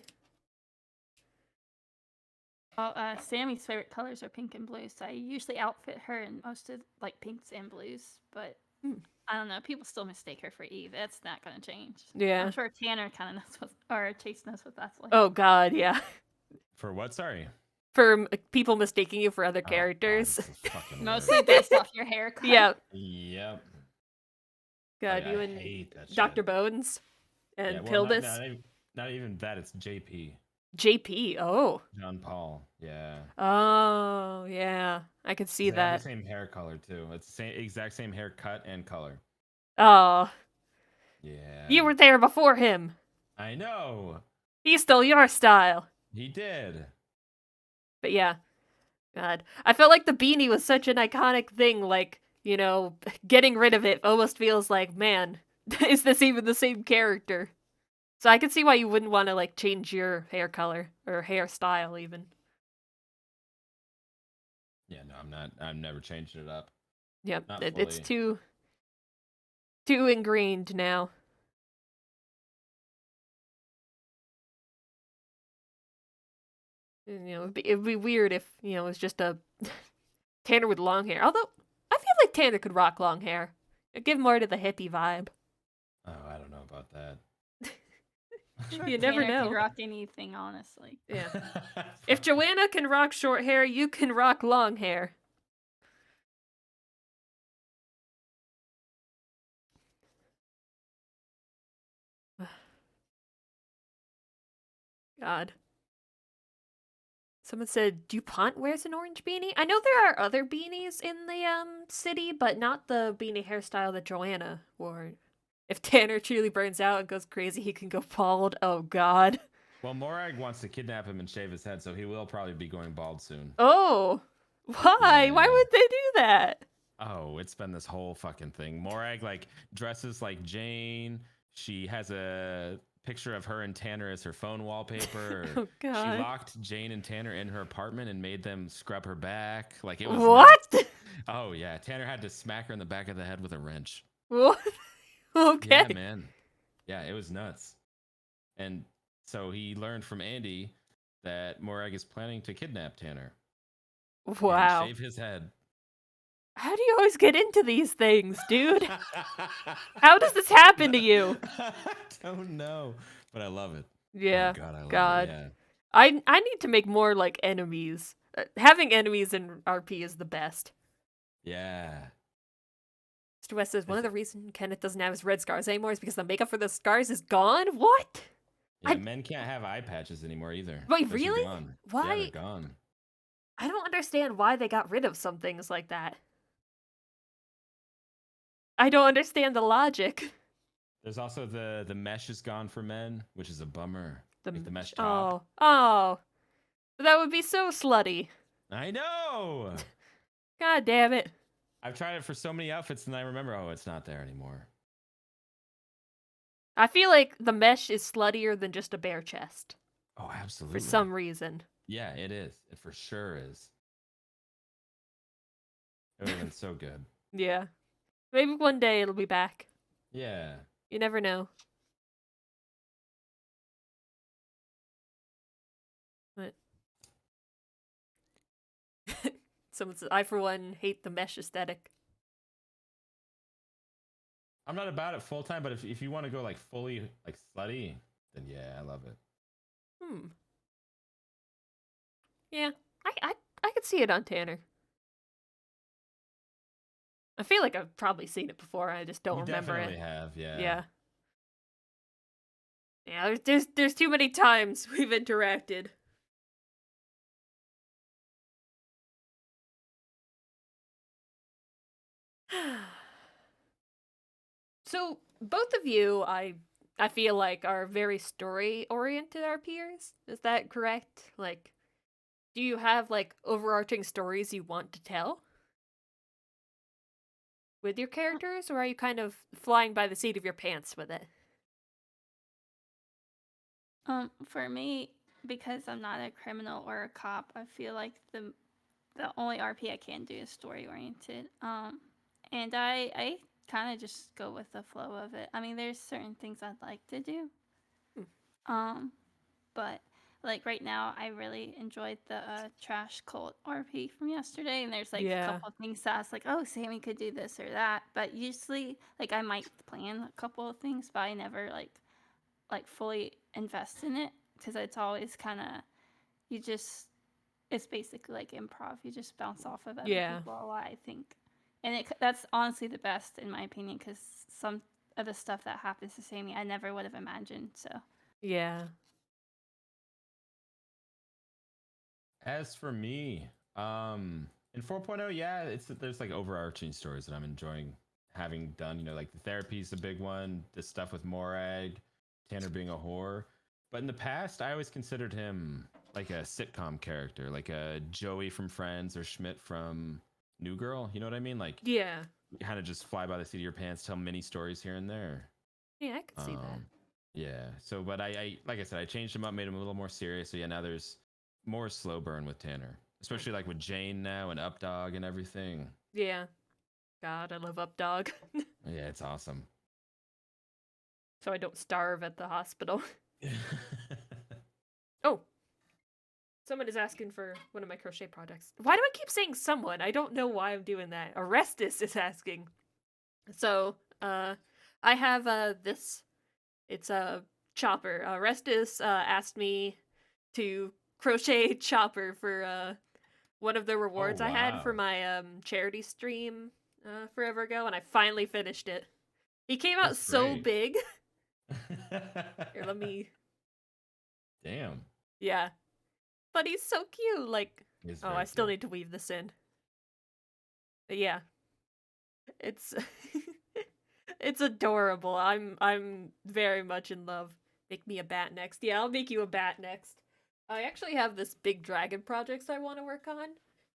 Well, Sammy's favorite colors are pink and blue, so I usually outfit her in most of, like, pinks and blues, but... I don't know. People still mistake her for Eve. That's not going to change. Yeah. I'm sure Tanner kind of knows what, or Chase knows what that's like. Oh, God, yeah. For what? Sorry. For people mistaking you for other characters. Mostly based off your haircut. Yeah. Yep. God, Like, you I and hate that Dr. shit. Bones and Yeah, well, Pildus. not even that. It's JP. JP, oh. John Paul. Yeah. Oh, yeah. I could see They have that. the same hair color too. It's the exact same haircut and color. Oh. Yeah. You were there before him. I know. He stole your style. He did. But yeah. God. I felt like the beanie was such an iconic thing, like, getting rid of it almost feels like, man, is this even the same character? So I can see why you wouldn't want to, like, change your hair color or hairstyle even. Yeah, no, I'm not. I'm never changing it up. Yep, Not it's fully. too ingrained now. And, it'd be weird if, it was just a Tanner with long hair. Although, I feel like Tanner could rock long hair. It'd give more to the hippie vibe. Oh, I don't know about that. Sure, You never Tanner know. can rock anything, honestly. Yeah. If Joanna can rock short hair, you can rock long hair. God. Someone said DuPont wears an orange beanie. I know there are other beanies in the city, but not the beanie hairstyle that Joanna wore. If Tanner truly burns out and goes crazy, he can go bald. Oh, God. Well, Morag wants to kidnap him and shave his head, so he will probably be going bald soon. Oh, why? Yeah. Why would they do that? Oh, it's been this whole fucking thing. Morag, like, dresses like Jane. She has a picture of her and Tanner as her phone wallpaper. Oh, God. She locked Jane and Tanner in her apartment and made them scrub her back. Like, it was What? nuts. Oh, yeah. Tanner had to smack her in the back of the head with a wrench. What? Okay. Yeah, man. Yeah, it was nuts. And so he learned from Andy that Morag is planning to kidnap Tanner. Wow. And shave his head. How do you always get into these things, dude? How does this happen to you? I don't know, but I love it. Yeah. Oh, God, I love God. it. Yeah. I need to make more, like, enemies. Having enemies in RP is the best. Yeah. Mr. West says, one of the reasons Kenneth doesn't have his red scars anymore is because the makeup for the scars is gone? What? Yeah, men can't have eye patches anymore either. Wait, Those are really? gone. Why? Yeah, they're gone. I don't understand why they got rid of some things like that. I don't understand the logic. There's also the mesh is gone for men, which is a bummer. The mesh top. Oh. That would be so slutty. I know. God damn it. I've tried it for so many outfits and I remember, oh, it's not there anymore. I feel like the mesh is sluttier than just a bare chest. Oh, for absolutely. some reason. Yeah, it is. It for sure is. It would have been so good. Yeah. Maybe one day it'll be back. Yeah. You never know. But someone says, I for one hate the mesh aesthetic. I'm not about it full time, but if you want to go like fully like slutty, then yeah, I love it. Hmm. Yeah. I could see it on Tanner. I feel like I've probably seen it before. I just don't You remember definitely it. have, yeah. Yeah. Yeah, there's too many times we've interacted. So both of you, I feel like are very story oriented RPers. Is that correct? Like, do you have like overarching stories you want to tell with your characters, or are you kind of flying by the seat of your pants with it? For me, because I'm not a criminal or a cop, I feel like the only RP I can do is story oriented. And I kind of just go with the flow of it. I mean, there's certain things I'd like to do. Hmm. Um, but like right now, I really enjoyed the trash cult RP from yesterday, and there's like a Yeah. couple of things that I was like, oh, Sammy could do this or that. But usually, like I might plan a couple of things, but I never like fully invest in it because it's always kind of you just it's basically like improv. You just bounce off of other Yeah. people a lot, I think, and that's honestly the best in my opinion because some of the stuff that happens to Sammy I never would have imagined. So Yeah. As for me, in 4.0, yeah, there's like overarching stories that I'm enjoying having done. You know, like the therapy's a big one. The stuff with Morag, Tanner being a whore. But in the past, I always considered him like a sitcom character, like a Joey from Friends or Schmidt from New Girl. You know what I mean? Like Yeah. kind of just fly by the seat of your pants, tell mini stories here and there. Yeah, I could see that. Yeah. So, but I like I said, I changed him up, made him a little more serious. So yeah, now there's more slow burn with Tanner, especially like with Jane now and Updog and everything. Yeah. God, I love Updog. Yeah, it's awesome. So I don't starve at the hospital. Oh, someone is asking for one of my crochet projects. Why do I keep saying someone? I don't know why I'm doing that. Orestes is asking. So, I have this. It's a chopper. Orestes asked me to crochet chopper for one of the Oh rewards I had for wow, my charity stream forever ago, and I finally finished it. He came out that's so great. big. Here, let me. Damn, Yeah, but he's so cute. Like, he's oh, I very still cute. need to weave this in. But yeah, it's it's adorable. I'm very much in love. Make me a bat next. Yeah, I'll make you a bat next. I actually have this big dragon projects I want to work on.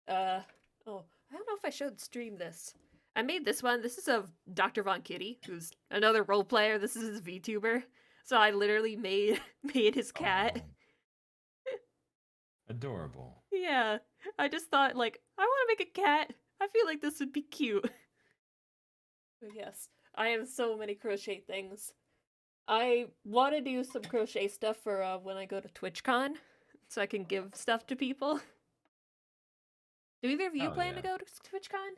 Oh, I don't know if I should stream this. I made this one. This is of Dr. Von Kitty, who's another role player. This is his VTuber. So I literally made made his cat. Oh, adorable. Yeah. I just thought like I want to make a cat. I feel like this would be cute. But yes, I have so many crochet things. I want to do some crochet stuff for when I go to TwitchCon, so I can give stuff to people. Do either of you Oh plan to yeah, go to TwitchCon?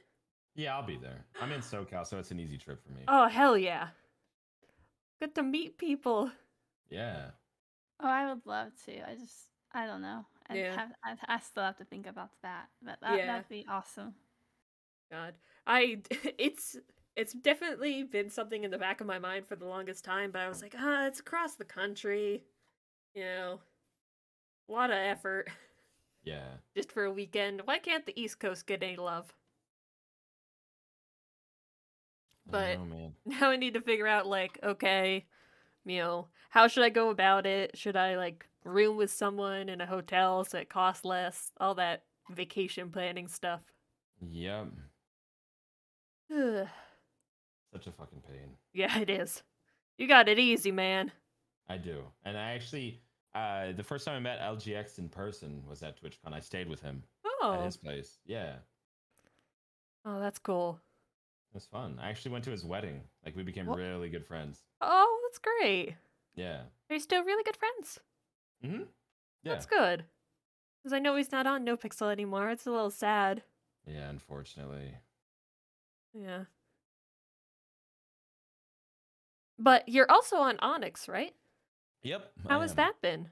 yeah. I'll be there. I'm in SoCal, so it's an easy trip for me. Oh hell yeah! Get to meet people. Yeah. oh, I would love to. I don't know. Yeah, I still have to think about that, but yeah. that'd be awesome. God, I it's it's definitely been something in the back of my mind for the longest time, but I was like, it's across the country. You know, a lot of effort Yeah. just for a weekend. Why can't the East Coast get any love? I But know, man. now I need to figure out like, okay, how should I go about it? Should I like room with someone in a hotel so it costs less? All that vacation planning stuff. Yep. Ugh. Such a fucking pain. Yeah, it is. You got it easy, man. I do. And I actually, The first time I met LGX in person was at TwitchCon. I stayed with him at Oh. his place. Yeah, Oh, that's cool. it was fun. I actually went to his wedding. Like we became Wha- really good friends. Oh, that's great. Yeah. Are you still really good friends? Mm-hmm. Yeah. That's good. Because I know he's not on NoPixel anymore. It's a little sad. Yeah, unfortunately. Yeah. But you're also on Onyx, right? Yep, I How has am. that been?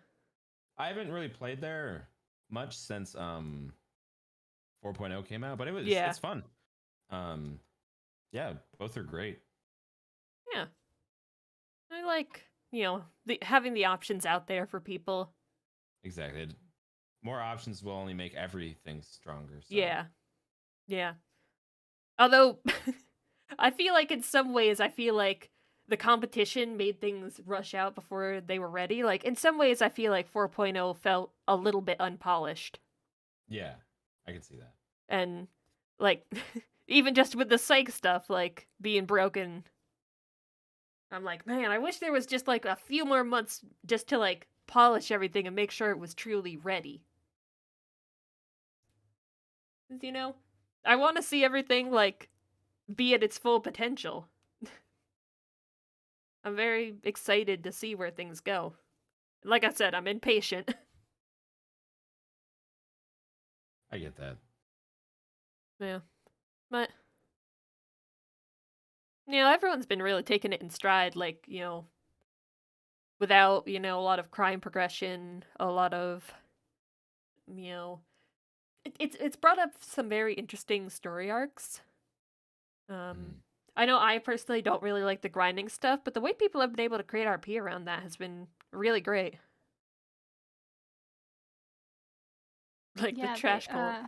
I haven't really played there much since 4.0 came out, but Yeah. it's fun. Um yeah, both are great. Yeah. I like, having the options out there for people. Exactly. More options will only make everything stronger, so. Yeah. Yeah. Although, I feel like in some ways, the competition made things rush out before they were ready. Like, in some ways, I feel like 4.0 felt a little bit unpolished. Yeah, I can see that. And, like, even just with the psych stuff, like, being broken, I'm like, man, I wish there was just, like, a few more months just to, like, polish everything and make sure it was truly ready. 'Cause, I want to see everything, like, be at its full potential. I'm very excited to see where things go. Like I said, I'm impatient. I get that. Yeah. But, everyone's been really taking it in stride, like, without, a lot of crime progression, a lot of, you know, it's brought up some very interesting story arcs. Mm. I know I personally don't really like the grinding stuff, but the way people have been able to create RP around that has been really great. Like the Yeah, trash cult.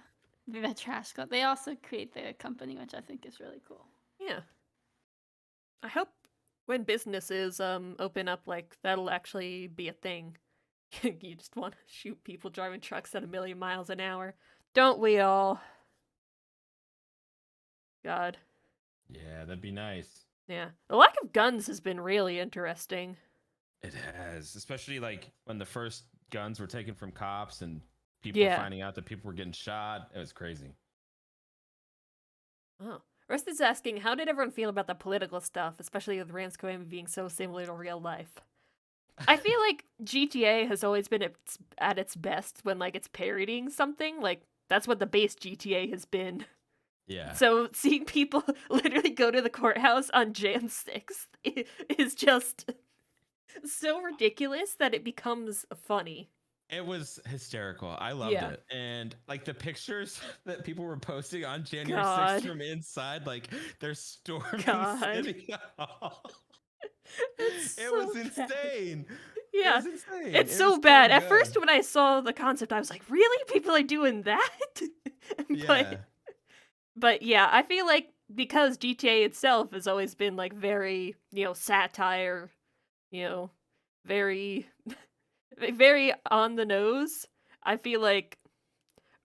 the trash cult. They also create their company, which I think is really cool. Yeah. I hope when businesses open up, like, that'll actually be a thing. You just want to shoot people driving trucks at 1,000,000 miles an hour. Don't we all? God. Yeah, that'd be nice. Yeah. The lack of guns has been really interesting. It has, especially like when the first guns were taken from cops and people were Yeah. finding out that people were getting shot. It was crazy. Oh. Rest is asking, how did everyone feel about the political stuff, especially with Ramscoam being so similar to real life? I feel like GTA has always been at its best when, like, it's parodying something. Like, that's what the base GTA has been. Yeah. So seeing people literally go to the courthouse on Jan 6th is just so ridiculous that it becomes funny. It was hysterical. I loved Yeah. it. And like the pictures that people were posting on January God. 6th from inside, like they're storming God. City Hall. It's It so was bad. insane. Yeah. It was insane. It's It so was bad. At good. first, when I saw the concept, I was like, really? People are doing that? Yeah. But yeah, I feel like because GTA itself has always been, like, very, satire, very, very on the nose, I feel like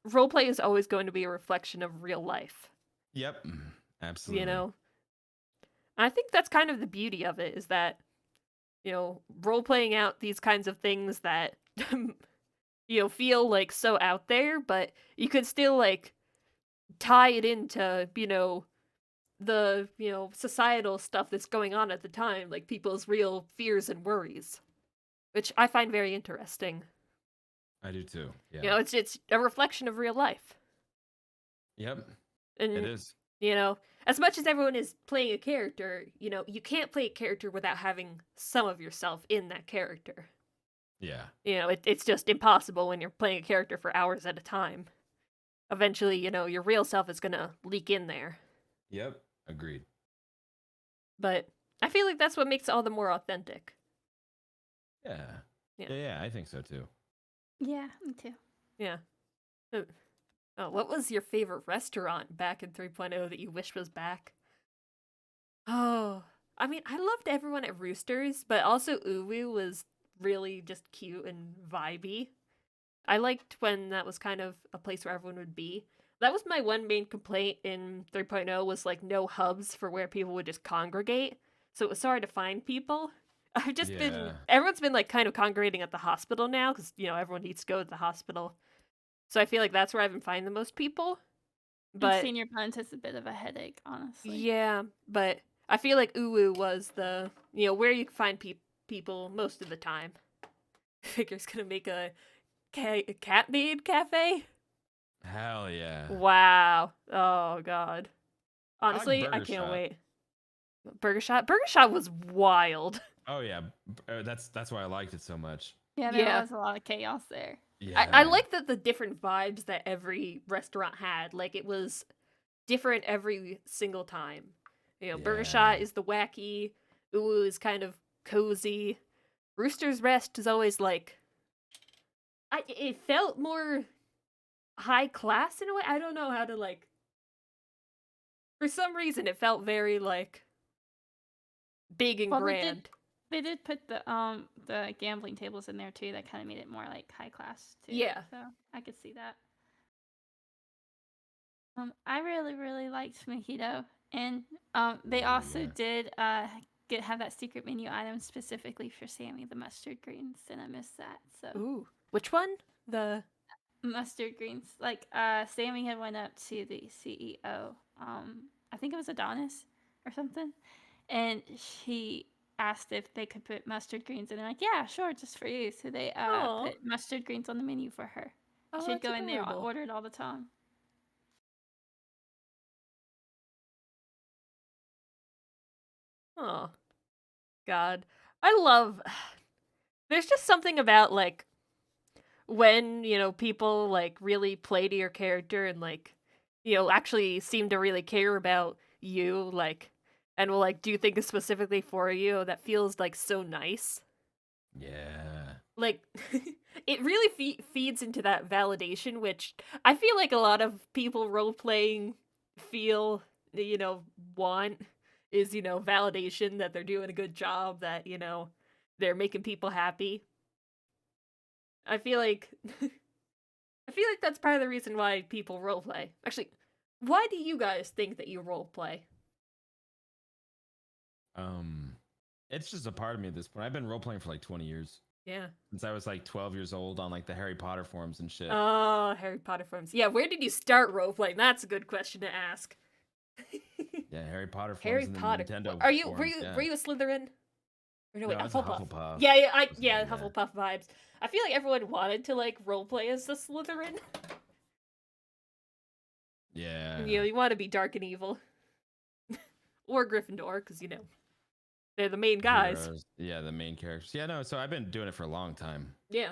roleplay is always going to be a reflection of real life, Yep. Absolutely. I think that's kind of the beauty of it, is that, role-playing out these kinds of things that, feel, like, so out there, but you could still, like, tie it into, the, societal stuff that's going on at the time, like people's real fears and worries, which I find very interesting. I do too. Yeah. It's a reflection of real life. Yep. And, It is. as much as everyone is playing a character, you can't play a character without having some of yourself in that character. Yeah. It's just impossible when you're playing a character for hours at a time. Eventually, your real self is gonna leak in there. Yep. Agreed. But I feel like that's what makes it all the more authentic. Yeah. Yeah. Yeah, I think so too. Yeah, me too. Yeah. Oh, what was your favorite restaurant back in 3.0 that you wish was back? Oh, I mean, I loved everyone at Roosters, but also Uwu was really just cute and vibey. I liked when that was kind of a place where everyone would be. That was my one main complaint in 3.0 was, like, no hubs for where people would just congregate. So it was so hard to find people. I've just been Yeah. everyone's been like kind of congregating at the hospital now because everyone needs to go to the hospital. So I feel like that's where I've been finding the most people. And But senior buns is a bit of a headache, honestly. yeah, but I feel like Uwu was the where you can find people most of the time. Figure's gonna make a cat made cafe. Hell yeah. Wow. Oh god. I like Honestly, I Burger can't Shot. wait. Burger Shot. Burger Shot was wild. Oh yeah, that's why I liked it so much. Yeah, there Yeah. was a lot of chaos there. I Yeah. like the different vibes that every restaurant had. Like it was different every single time. Burger Yeah. Shot is the wacky. Uwu is kind of cozy. Rooster's Rest is always like it felt more high class in a way. I don't know how to like for some reason it felt very like big and Well, grand. they did put the gambling tables in there too. That kind of made it more like high class too. Yeah. So I could see that. I really liked Mojito, and they Ooh, also yeah. did have that secret menu item specifically for Sammy, the mustard greens, and I missed that. So Ooh. Which one? The mustard greens, like Sammy had went up to the CEO, I think it was Adonis or something, and she asked if they could put mustard greens, and they're like, yeah, sure, just for you. So they Oh. put mustard greens on the menu for her. Oh, She'd that's go in there, adorable. order it all the time. Oh. God. I love there's just something about like when, people like really play to your character and like actually seem to really care about you like and will like do things specifically for you that feels like so nice. Yeah. Like it really feeds into that validation which I feel like a lot of people role playing feel want is validation that they're doing a good job, that they're making people happy. I feel like I feel like that's part of the reason why people role play. Actually, why do you guys think that you role play? Um, it's just a part of me at this point. I've been role playing for like 20 years Yeah. since I was like 12 years old on like the Harry Potter forums and shit. Oh, Harry Potter forums. Yeah, where did you start role playing? That's a good question to ask. Yeah, Harry Potter forums Harry and then Potter. Nintendo Are you forums. were Yeah. you a Slytherin? Or no, wait, No, it's a Hufflepuff. Hufflepuff. Yeah, yeah, Yeah. Hufflepuff vibes. I feel like everyone wanted to like role play as the Slytherin. Yeah. You want to be dark and evil, or Gryffindor, because they're the main guys. Heroes. Yeah, the main characters. Yeah, no, so I've been doing it for a long time. Yeah.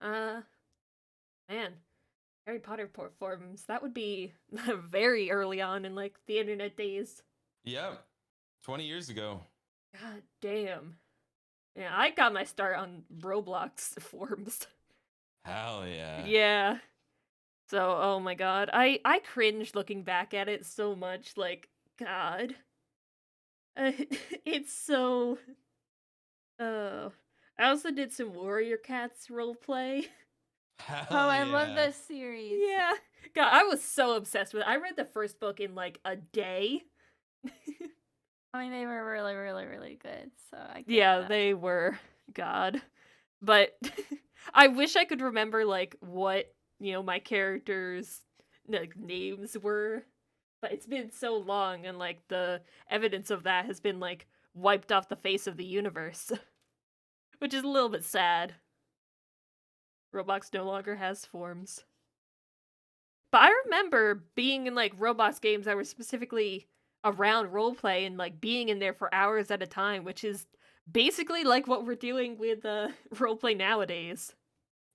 Man, Harry Potter forums. That would be very early on in like the internet days. Yep. 20 years ago. God damn. Yeah, I got my start on Roblox forums. Hell yeah. Yeah. So, oh my god. I cringe looking back at it so much. Like, God. It's so. Oh. I also did some Warrior Cats roleplay. Hell Oh, I yeah. love this series. Yeah. God, I was so obsessed with it. I read the first book in like a day. I mean, they were really good. So I get Yeah, that. they were. God. But I wish I could remember like what, my characters' like names were. But it's been so long and like the evidence of that has been like wiped off the face of the universe. Which is a little bit sad. Roblox no longer has forms. But I remember being in like Roblox games that were specifically around roleplay and like being in there for hours at a time, which is basically like what we're doing with roleplay nowadays.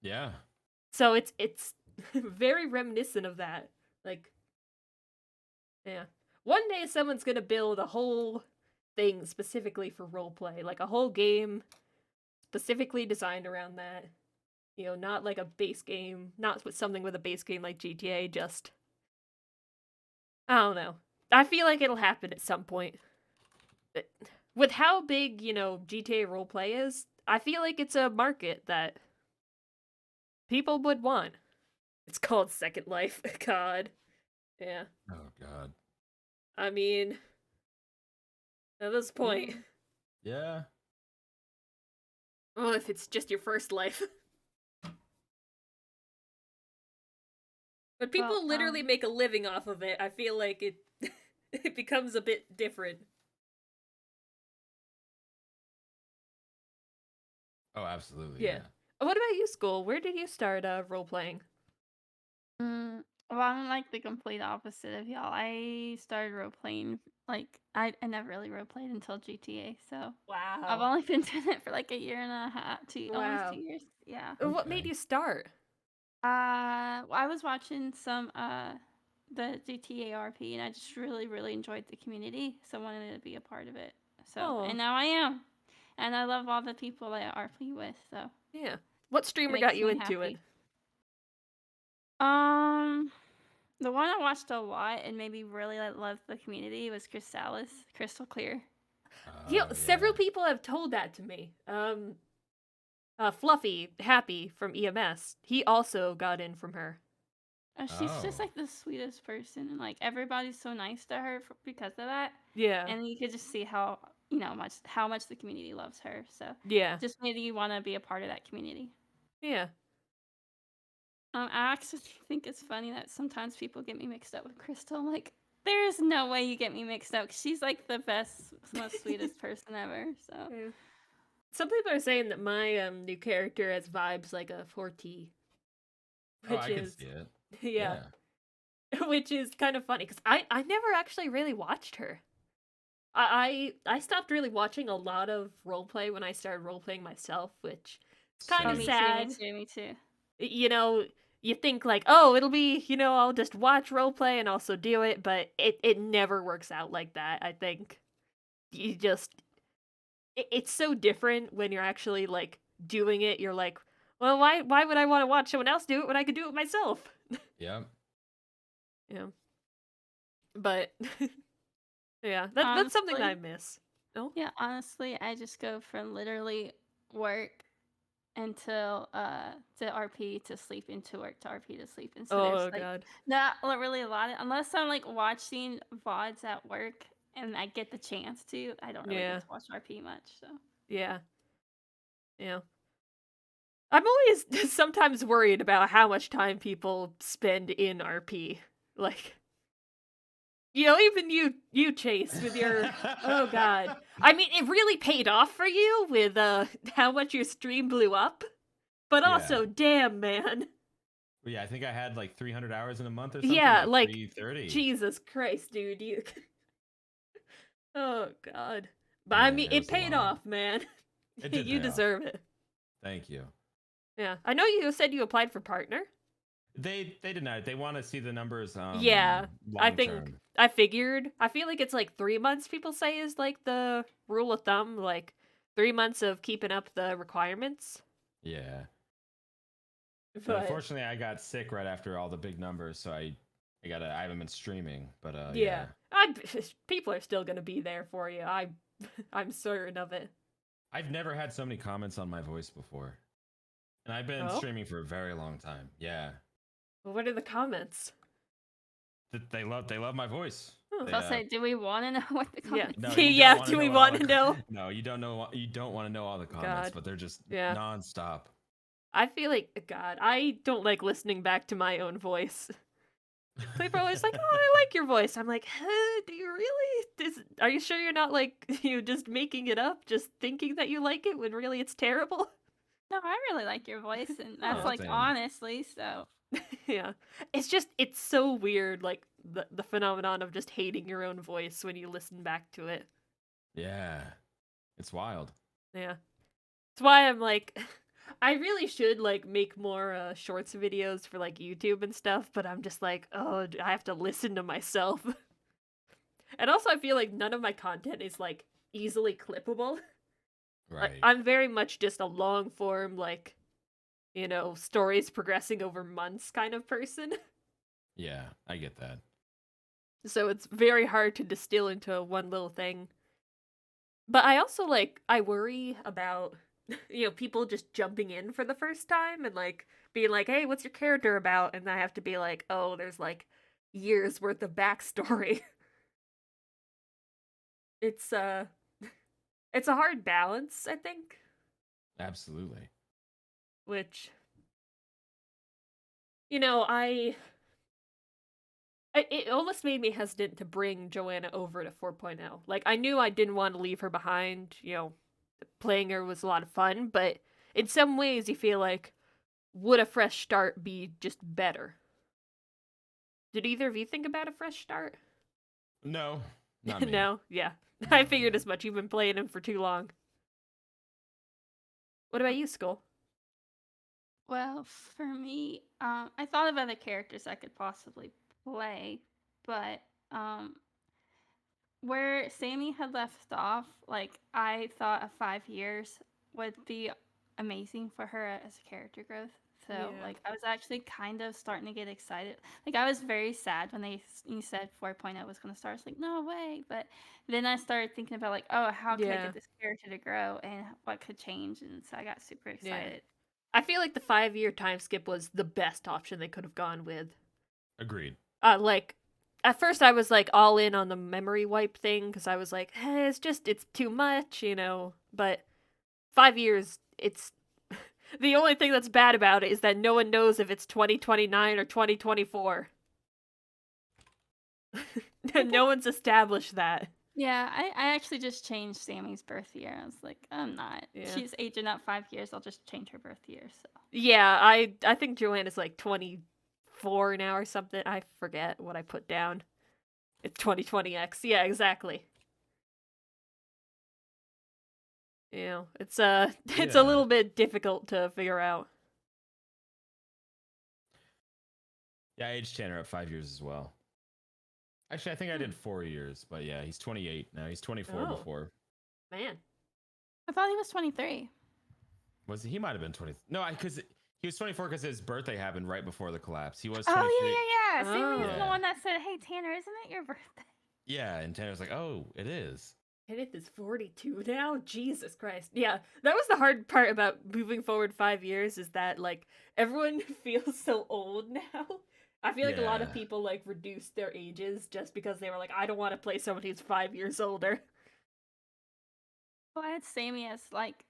Yeah. So it's very reminiscent of that. Like, yeah. One day someone's gonna build a whole thing specifically for roleplay, like a whole game specifically designed around that. Not like a base game, not with something with a base game like GTA, just I don't know. I feel like it'll happen at some point. But with how big, GTA roleplay is, I feel like it's a market that people would want. It's called Second Life. God. Yeah. Oh god. I mean, at this point. Yeah. Well, if it's just your first life. But Well, people literally make a living off of it. I feel like it it becomes a bit different. Oh, absolutely. Yeah. Yeah. What about you, School? Where did you start role playing? well, I'm like the complete opposite of y'all. I started role playing like I never really role played until GTA, so I've Wow. only been doing it for like a year and a half, almost Wow. 2 years. Yeah. What made Okay. you start? I was watching some the GTA RP, and I just really enjoyed the community, so I wanted to be a part of it. So, Oh, and now I am, and I love all the people I RP with. So yeah. What it streamer got makes you me into it? happy. Um, the one I watched a lot and maybe really loved the community was Crystal Clear. Several Yeah. people have told that to me. Fluffy, Happy from EMS, he also got in from her. She's just Oh. like the sweetest person, and like everybody's so nice to her because of that. Yeah. And you could just see how how much the community loves her. So Yeah. just made you want to be a part of that community. Yeah. I actually think it's funny that sometimes people get me mixed up with Crystal. I'm like, there is no way you get me mixed up. 'Cause she's like the best, most sweetest person ever. So Yeah. Some people are saying that my new character has vibes like a 4T, Oh, which I could is see it. yeah, Yeah. which is kind of funny because I never actually really watched her. I stopped really watching a lot of roleplay when I started roleplaying myself, which is kind oh, of Same. me too, me sad. too, me too. You know, you think like, oh, it'll be, I'll just watch roleplay and also do it, but it never works out like that. I think you just it's so different when you're actually like doing it. You're like, well, why would I want to watch someone else do it when I could do it myself? Yep. Yeah, but yeah, that's something that I Honestly, miss. Oh, yeah, honestly, I just go from literally work until to RP to sleep into work to RP to sleep. And so there's oh like God, not really a lot of, unless I'm like watching VODs at work and I get the chance to, I don't really get yeah, to watch RP much. So yeah, yeah. I'm always sometimes worried about how much time people spend in RP. Like, even you Chase with your oh God. I mean, it really paid off for you with how much your stream blew up. But Yeah. also, damn man. Yeah, I think I had like 300 hours in a month or something, Yeah, like like 330. Jesus Christ, dude. You Oh God. But I mean, Yeah, it it was a paid lot. off, man. It did You pay off. deserve it. Thank you. Yeah. I know you said you applied for partner. They denied. They want to see the numbers Yeah. I long think term. I figured. I feel like it's like 3 months people say is like the rule of thumb, like 3 months of keeping up the requirements. Yeah. But But unfortunately I got sick right after all the big numbers, so I haven't been streaming, but yeah. yeah. People are still gonna be there for you. I'm certain of it. I've never had so many comments on my voice before. And I've been Oh? streaming for a very long time. Yeah. What are the comments? They love my voice. Oh. They, I'll say, do we want to know what the Yeah. comments no, say? you Yeah, don't want to do know we what all want the to know? No, you don't want to know all the comments, God. but they're just Yeah. nonstop. I feel like God, I don't like listening back to my own voice. People are always like, "Oh, I like your voice." I'm like, do you really? Are you sure you're not like just making it up, just thinking that you like it when really it's terrible? No, I really like your voice, and that's Oh, like Same. honestly. So yeah. It's so weird, like the phenomenon of just hating your own voice when you listen back to it. Yeah. It's wild. Yeah. That's why I'm like, I really should like make more shorts videos for like YouTube and stuff, but I'm just like, oh, I have to listen to myself. And also, I feel like none of my content is like easily clippable. Like, Right. I'm very much just a long form, like, stories progressing over months kind of person. Yeah, I get that. So it's very hard to distill into one little thing. But I also like, I worry about, people just jumping in for the first time and like being like, hey, what's your character about? And I have to be like, oh, there's like years worth of backstory. It's, uh, it's a hard balance, I think. Absolutely. which, you know, it almost made me hesitant to bring Joanna over to 4.0. Like, I knew I didn't want to leave her behind. Playing her was a lot of fun, but in some ways, you feel like, would a fresh start be just better? Did either of you think about a fresh start? No, not me. No? Yeah. I figured as much. You've been playing him for too long. What about you, Skull? Well, for me, I thought of other characters I could possibly play, but um, where Sammy had left off, like I thought a 5 years would be amazing for her as a character growth. So Yeah. like I was actually kind of starting to get excited. Like I was very sad when you said 4.0 was going to start. I was like, no way. But then I started thinking about like, oh, how could I Yeah. get this character to grow and what could change? And so I got super Yeah. excited. I feel like the 5-year time skip was the best option they could have gone with. Agreed. Like, at first I was like all in on the memory wipe thing because I was like, it's too much, But 5 years, it's the only thing that's bad about it is that no one knows if it's 2029 or 2024. No one's established that. Yeah, I actually just changed Sammy's birth year. I was like, I'm not. Yeah. She's aging up 5 years. I'll just change her birth year. So Yeah, I think Joanna's like 24 now or something. I forget what I put down. It's 2020X. Yeah, exactly. It's it's a Yeah. little bit difficult to figure out. Yeah, I aged Tanner up 5 years as well. Actually, I think I did 4 years, but yeah, he's 28 now. He's 24 Oh. before. Man. I thought he was 23. Was he? He might have been 20. No, because he was 24 because his birthday happened right before the collapse. He was 23. Oh yeah. Sammy is the Oh. one that said, "Hey Tanner, isn't it your birthday?" Yeah, and Tanner's like, oh, it is. Kenneth is 42 now? Jesus Christ. Yeah, that was the hard part about moving forward 5 years is that, like, everyone feels so old now. I feel like a lot of Yeah. people, like, reduced their ages just because they were like, I don't want to play someone who's 5 years older. Well, I had Sammy as like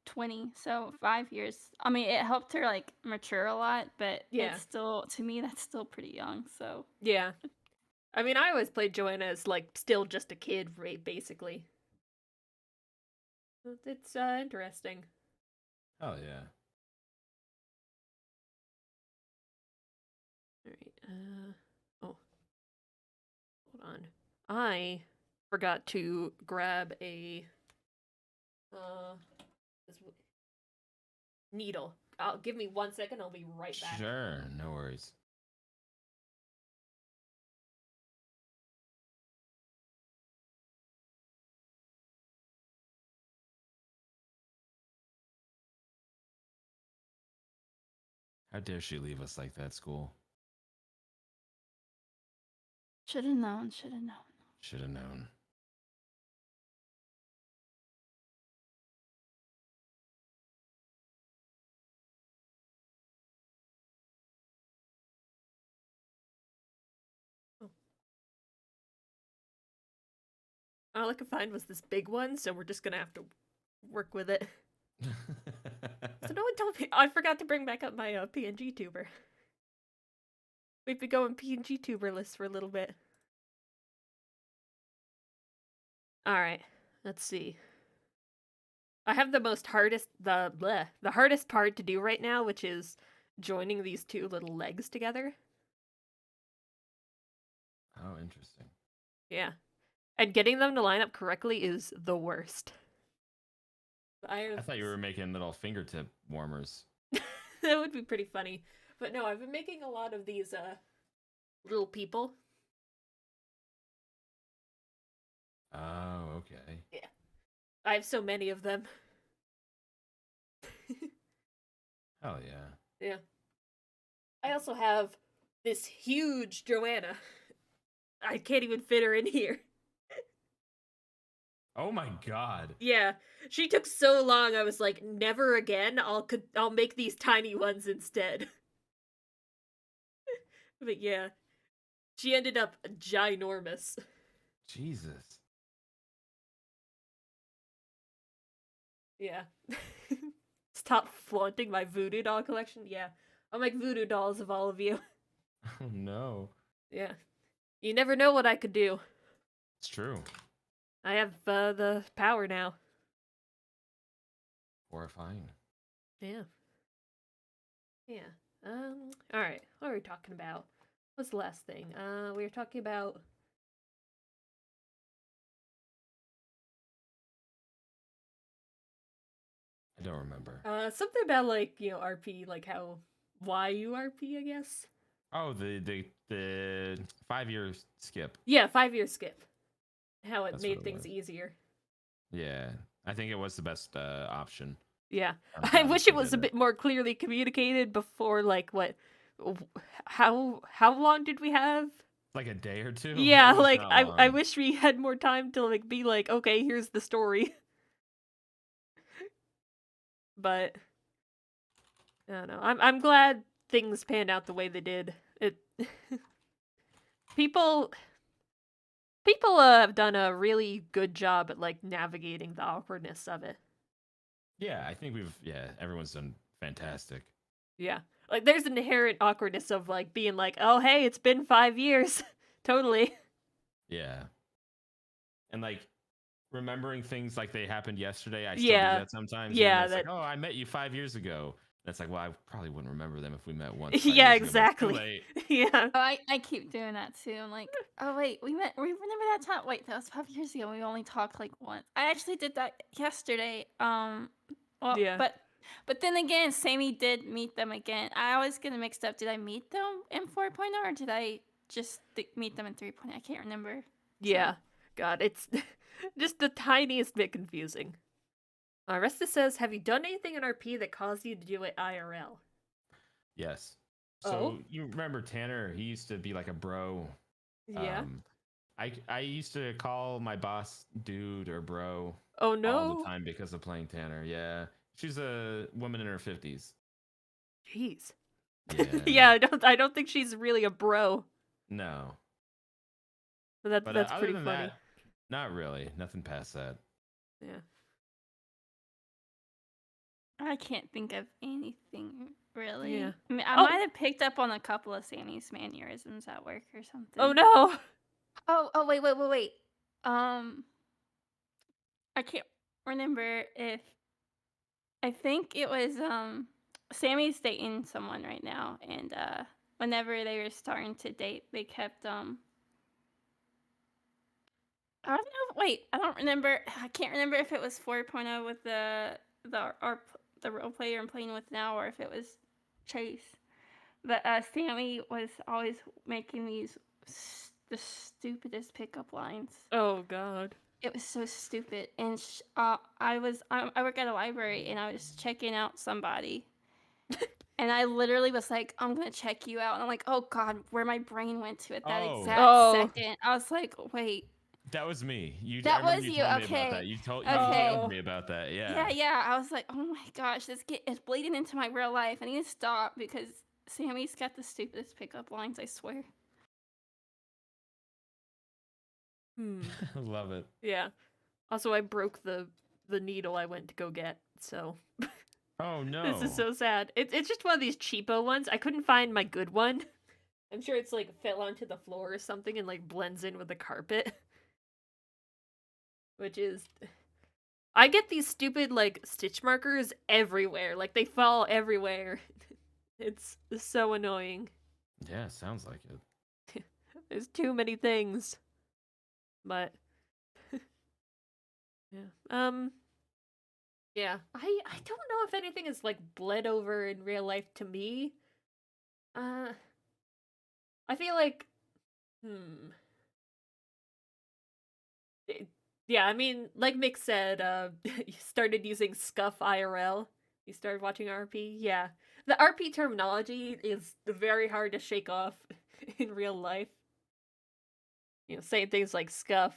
20, so 5 years. I mean, it helped her like mature a lot, but Yeah. it's still, to me, that's still pretty young. So Yeah. I mean, I always played Joanna as, like, still just a kid, right, basically. It's interesting. Oh yeah. Alright, oh. Hold on. I forgot to grab a, this needle. Give me 1 second, I'll be right back. Sure, no worries. How dare she leave us like that, school? should have known. Should have known. Should have known. Oh. All I could find was this big one, so we're just gonna have to work with it. So no one told me. I forgot to bring back up my PNG tuber. We've been going PNG tuber list for a little bit. Alright, let's see. I have the hardest part to do right now, which is joining these two little legs together. Oh, interesting. Yeah. And getting them to line up correctly is the worst. I thought you were making little fingertip warmers. That would be pretty funny. But no, I've been making a lot of these little people. Oh, okay. Yeah. I have so many of them. Hell yeah. Yeah. I also have this huge Joanna. I can't even fit her in here. Oh my god. Yeah. She took so long. I was like, never again. I'll make these tiny ones instead. But yeah. She ended up ginormous. Jesus. Yeah. stop flaunting my voodoo doll collection. Yeah, I'll make voodoo dolls of all of you. Oh no. Yeah. You never know what I could do. It's true. I have the power now. Horrifying. Yeah. Yeah. All right. What are we talking about? What's the last thing? We were talking about. I don't remember. Something about like RP, like why you RP, I guess. Oh, the 5-year skip. Yeah, 5-year skip. How it That's made what it things was. easier. Yeah, I think it was the best option. Yeah, I'm I glad wish they it was did a bit more clearly communicated before. Like what? How long did we have? Like a day or two. Yeah, It was like not I long. wish we had more time to like be like, okay, here's the story. But I don't know. I'm glad things panned out the way they did. It people have done a really good job at like navigating the awkwardness of it. Yeah, I think everyone's done fantastic. Yeah. Like there's an inherent awkwardness of like being like, "Oh, hey, it's been 5 years." Totally. Yeah. And like remembering things like they happened yesterday, I still do Yeah. that sometimes. Even though Yeah, it's like, that oh, I met you 5 years ago. That's like, well, I probably wouldn't remember them if we met once 5 Yeah, years ago. But it's too exactly. late. Yeah. Oh, I keep doing that too. I'm like, oh wait, we remember that time? Wait, that was 5 years ago. We only talked like once. I actually did that yesterday. Well, Yeah. but then again, Sammy did meet them again. I always get it mixed up. Did I meet them in 4.0 or did I just meet them in 3.0? I can't remember. Yeah. God, it's just the tiniest bit confusing. Resta says, "Have you done anything in RP that caused you to do it IRL?" Yes. Oh. So you remember Tanner? He used to be like a bro. Yeah. I used to call my boss dude or bro Oh all the no. time because of playing Tanner. Yeah. She's a woman in her 50s. Jeez. Yeah. Yeah, I don't think she's really a bro. No. But But that's other pretty than funny. that, not really. Nothing past that. Yeah. I can't think of anything really. Yeah. I mean, I Oh. might have picked up on a couple of Sammy's mannerisms at work or something. Oh no. Oh, wait. I can't remember if I think it was Sammy's dating someone right now, and whenever they were starting to date, they kept I don't know. Wait, I don't remember. I can't remember if it was 4.0 with the role player I'm playing with now, or if it was Chase. But Sammy was always making the stupidest pickup lines. Oh god. It was so stupid. And I work at a library, and I was checking out somebody. And I literally was like, I'm going to check you out. And I'm like, oh, God, where my brain went to at that exact second. I was like, wait. That was me. That I remember was you you. told me Okay. about that. You told Okay. me about that. Yeah. Yeah. I was like, oh, my gosh, it's bleeding into my real life. I need to stop because Sammy's got the stupidest pickup lines, I swear. Love it. Yeah. Also, I broke the needle I went to go get, so Oh no. this is so sad. It's just one of these cheapo ones. I couldn't find my good one. I'm sure it's like fell onto the floor or something and like blends in with the carpet. Which is I get these stupid like stitch markers everywhere. Like they fall everywhere. It's so annoying. Yeah, sounds like it. There's too many things. But yeah. Yeah. I don't know if anything is like bled over in real life to me. I feel like yeah, I mean, like Mick said, you started using Scuff IRL. You started watching RP. Yeah. The RP terminology is very hard to shake off in real life. Saying things like Scuff,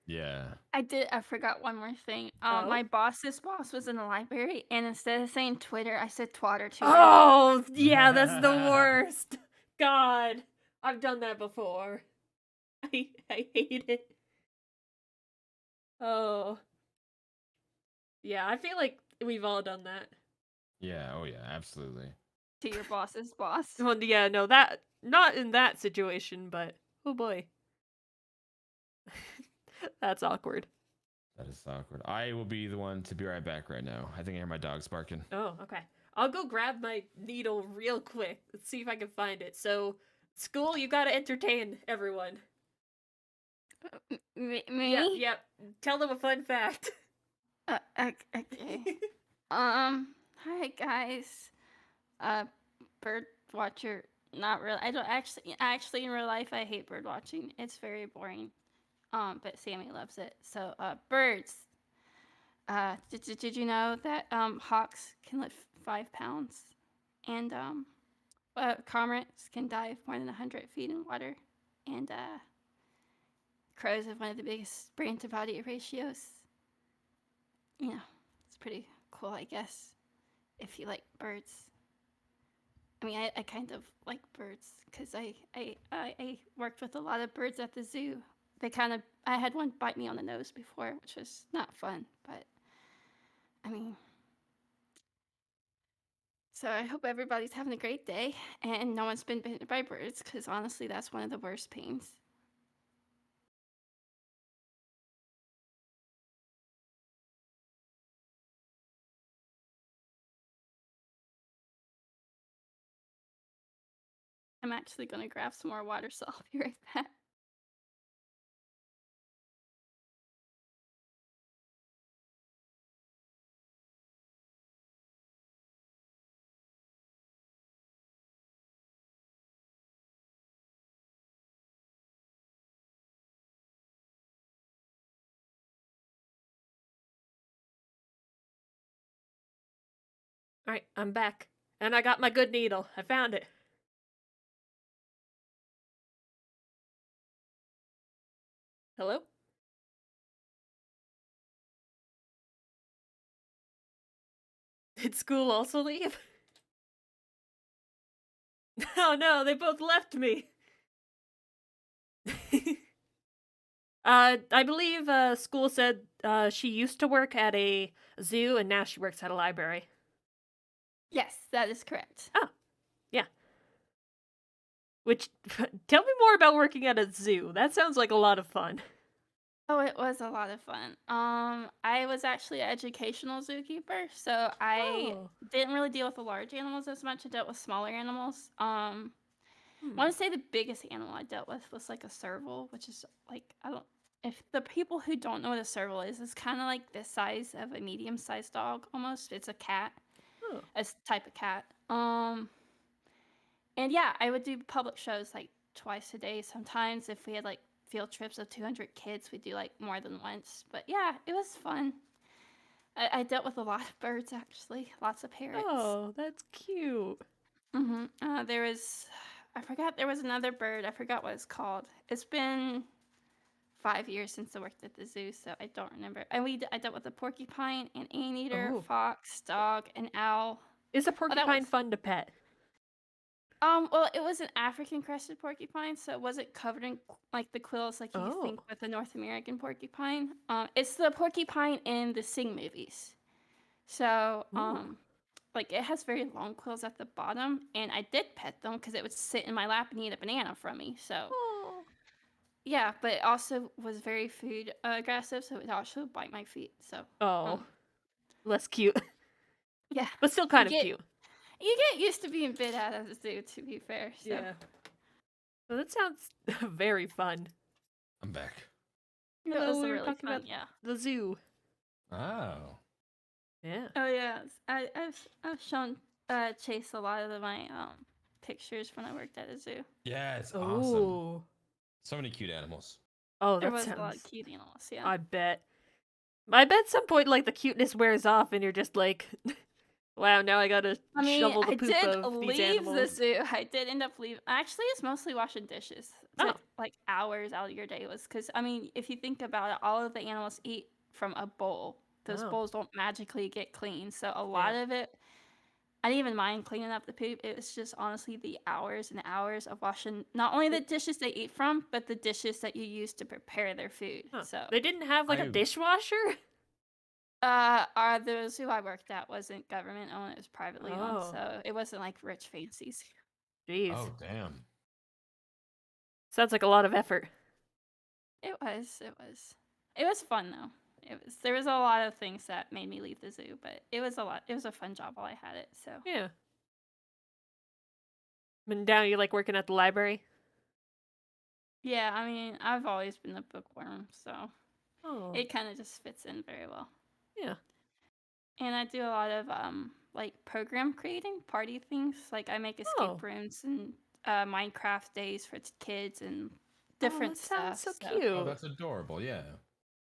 Yeah. I forgot one more thing. Oh? My boss's boss was in the library, and instead of saying Twitter, I said Twatter to her. Oh, yeah, that's the worst. God, I've done that before. I hate it. Oh. Yeah, I feel like we've all done that. Yeah. Oh yeah. Absolutely. to your boss's boss. Well, yeah, no, that not in that situation, but oh boy, that's awkward. That is awkward. I will be the one to be right back right now. I think I hear my dogs barking. Oh, okay. I'll go grab my needle real quick. Let's see if I can find it. So, school, you gotta entertain everyone. Me? Yep, yep. Tell them a fun fact. Okay. Hi guys. Bird watcher. Not really. I don't actually in real life I hate bird watching. It's very boring. But Sammy loves it. So, birds. Did you know that hawks can lift 5 pounds, and cormorants can dive more than 100 feet in water, and crows have one of the biggest brain to body ratios. Yeah, it's pretty cool, I guess, if you like birds. I mean, I kind of like birds because I worked with a lot of birds at the zoo. I had one bite me on the nose before, which was not fun, but I mean, so I hope everybody's having a great day and no one's been bitten by birds because honestly, that's one of the worst pains. I'm actually going to grab some more water, so I'll be right back. Alright, I'm back. And I got my good needle. I found it. Hello? Did school also leave? Oh no, they both left me. I believe school said she used to work at a zoo and now she works at a library. Yes, that is correct. Oh, yeah. Which, tell me more about working at a zoo. That sounds like a lot of fun. Oh, it was a lot of fun. I was actually an educational zookeeper, so I Oh. didn't really deal with the large animals as much. I dealt with smaller animals. I Hmm. want to say the biggest animal I dealt with was like a serval, which is like I don't. If the people who don't know what a serval is, it's kind of like the size of a medium-sized dog almost. It's a cat, Oh. a type of cat. And yeah, I would do public shows like twice a day. Sometimes if we had like field trips of 200 kids, we'd do like more than once. But yeah, it was fun. I dealt with a lot of birds actually, lots of parrots. Oh, that's cute. There was, I forgot, there was another bird. I forgot what it's called. It's been 5 years since I worked at the zoo, so I don't remember. And I dealt with a porcupine, an anteater, Oh. fox, dog, an owl. Is a that porcupine was fun to pet? Well, it was an African crested porcupine, so it wasn't covered in like the quills like you think Oh. with a North American porcupine. It's the porcupine in the Sing movies. So, Ooh. like it has very long quills at the bottom, and I did pet them because it would sit in my lap and eat a banana from me. So, Oh. yeah, but it also was very food aggressive, so it would also bite my feet. So, Oh. Less cute. yeah, But still you kind of get cute. you get used to being bit at the zoo, to be fair. So. Yeah. Well, that sounds very fun. I'm back. It Hello, was we were really talking fun, about yeah. the zoo. Oh. Yeah. Oh yeah, I've shown Chase a lot of my pictures when I worked at a zoo. Yeah, it's awesome. Oh. So many cute animals. Oh, There that was a lot of sounds. cute animals, yeah. I bet. I bet some point like the cuteness wears off and you're just like, wow, now I gotta I mean, shovel the I poop did of these leave the animals. zoo. I did end up leaving. Actually, it's mostly washing dishes. Oh. Took like hours out of your day was because I mean, if you think about it, all of the animals eat from a bowl. Those Oh. bowls don't magically get clean, so a Yeah. lot of it I didn't even mind cleaning up the poop. It was just honestly the hours and hours of washing not only the dishes they eat from, but the dishes that you use to prepare their food. Huh. So, They didn't have like a I dishwasher? Those who I worked at wasn't government owned; it was privately owned, Oh, so it wasn't like rich fancies. jeez. Oh, damn. Sounds like a lot of effort. It was. It was fun though. It was. There was a lot of things that made me leave the zoo, but it was a lot. It was a fun job while I had it. So Yeah. And now you like working at the library? yeah, I mean, I've always been a bookworm, so Oh, it kind of just fits in very well. yeah. And I do a lot of like program creating, party things. Like I make Oh, escape rooms and Minecraft days for kids and oh, different that sounds stuff. so So Oh, cute. that's adorable. Yeah.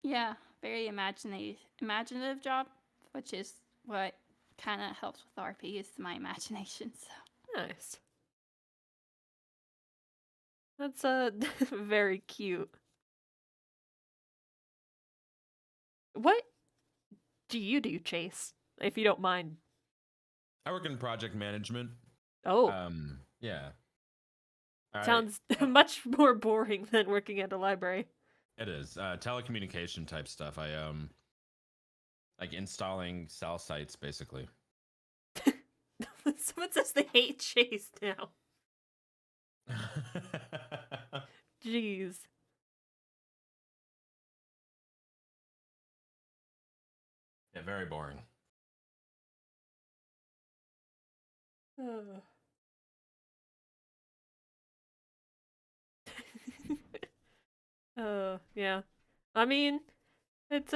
yeah, very imaginative job, which is what kind of helps with RP is my imagination. So Nice. That's very cute. What do you do, Chase? If you don't mind. I work in project management. Oh, Yeah. I sounds much more boring than working at a library. It is telecommunication type stuff. I like installing cell sites basically. Someone says they hate Chase now. Jeez. Yeah, very boring. Yeah. I mean, it's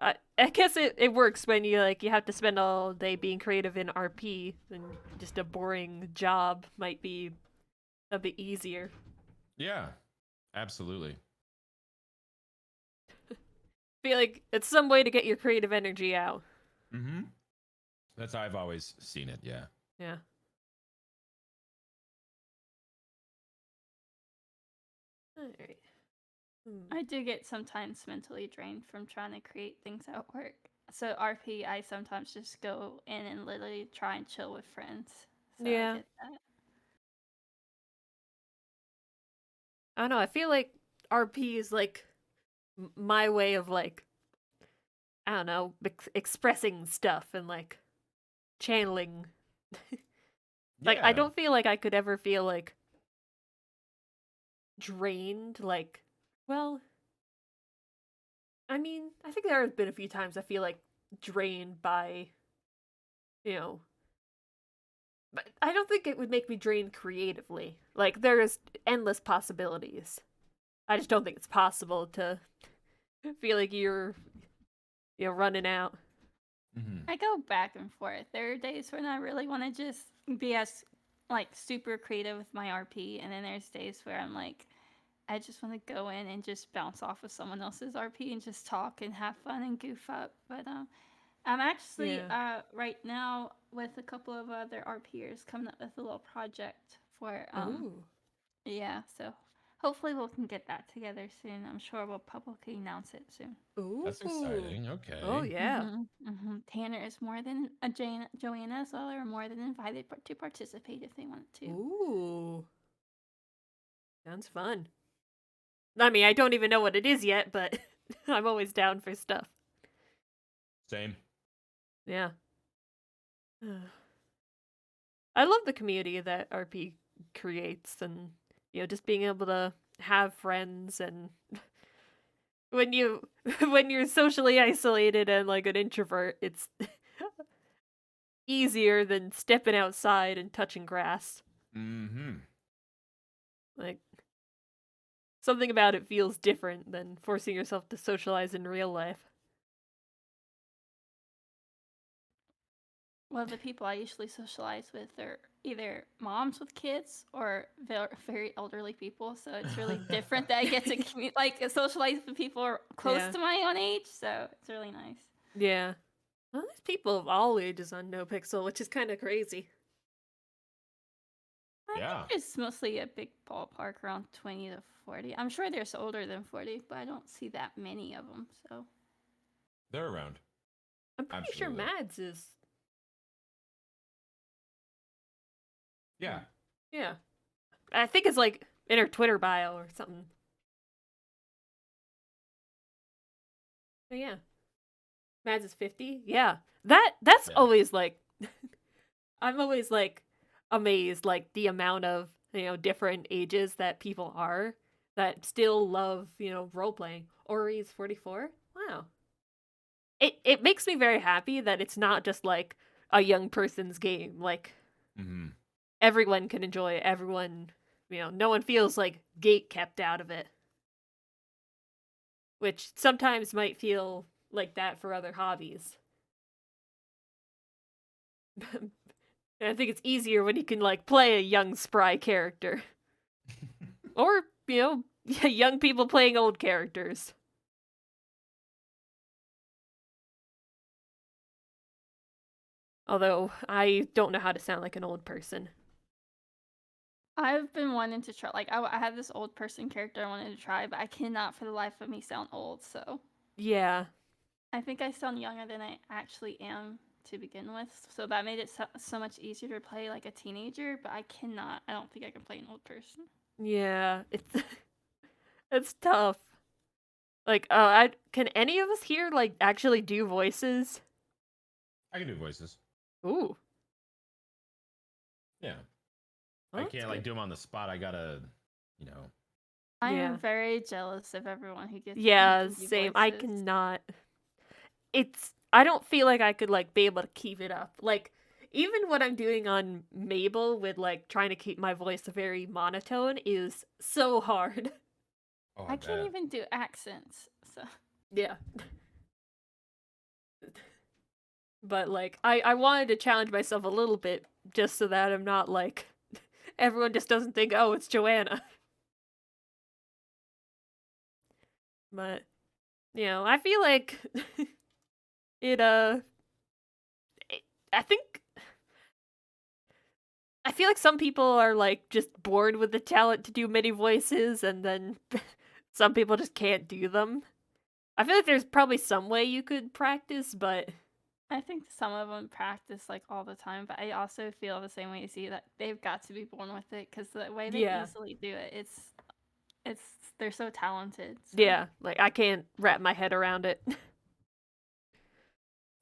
I guess it works when you have to spend all day being creative in RP, and just a boring job might be a bit easier. Yeah, absolutely. Feel like it's some way to get your creative energy out. Mm-hmm. That's how I've always seen it. Yeah. Yeah. All right. I do get sometimes mentally drained from trying to create things at work. So RP, I sometimes just go in and literally try and chill with friends. So I Yeah. get that. I don't know. I feel like RP is like my way of like I don't know expressing stuff and like channeling. Like I Yeah. don't feel like I could ever feel like drained. Like, well, I mean, I think there have been a few times I feel like drained by, you know, but I don't think it would make me drained creatively. Like there is endless possibilities. I just don't think it's possible to feel like you're running out. Mm-hmm. I go back and forth. There are days when I really want to just be as like super creative with my RP, and then there's days where I'm like, I just want to go in and just bounce off of someone else's RP and just talk and have fun and goof up. But I'm actually Yeah. right now with a couple of other RPers coming up with a little project for Ooh. yeah. So hopefully we can get that together soon. I'm sure we'll publicly announce it soon. That's Ooh. exciting. Oh Okay. yeah. Tanner is more than Joanna as well, are more than invited to participate if they want to. Ooh. Sounds fun. I mean, I don't even know what it is yet, but I'm always down for stuff. Same. Yeah. I love the community that RP creates, and just being able to have friends, and when you when you're socially isolated and like an introvert, it's easier than stepping outside and touching grass. Mm-hmm. Like something about it feels different than forcing yourself to socialize in real life. Well, the people I usually socialize with are either moms with kids or very elderly people. So it's really different that I get to socialize with people who are close Yeah. to my own age. So it's really nice. Yeah. Well, there's people of all ages on No Pixel, which is kind of crazy. I think Yeah. it's mostly a big ballpark around 20 to 40. I'm sure there's older than 40, but I don't see that many of them. So They're around. I'm pretty sure Absolutely. Mads is. Yeah. Yeah. I think it's like in her Twitter bio or something. But yeah. Mads is 50. Yeah, that's Yeah. always like, I'm always like amazed, like the amount of different ages that people are that still love role playing. Ori's 44. Wow. It makes me very happy that it's not just like a young person's game. Like Mm-hmm. everyone can enjoy it. Everyone, no one feels like gate kept out of it, which sometimes might feel like that for other hobbies. And I think it's easier when you can like play a young spry character or, young people playing old characters. Although I don't know how to sound like an old person. I've been wanting to try. Like, I have this old person character I wanted to try, but I cannot for the life of me sound old. So Yeah. I think I sound younger than I actually am to begin with. So that made it so much easier to play like a teenager. But I cannot. I don't think I can play an old person. Yeah, it's it's tough. Like, can any of us here like actually do voices? I can do voices. Ooh, Yeah. well, I that's can't like good. do them on the spot. I gotta, you know. I Yeah, am very jealous of everyone who yeah, can do same. I voices. cannot. I don't feel like I could like be able to keep it up. Like even what I'm doing on Mabel with like trying to keep my voice very monotone is so hard. Oh, I I can't bet. even do accents. So Yeah. But like I wanted to challenge myself a little bit just so that I'm not like everyone just doesn't think, "Oh, it's Joanna." But I feel like it it, I think I feel like some people are like just born with the talent to do many voices and then some people just can't do them. I feel like there's probably some way you could practice, but I think some of them practice like all the time, but I also feel the same way as you that they've got to be born with it because the way they yeah. easily do it, it's they're so talented. So Yeah, like I can't wrap my head around it.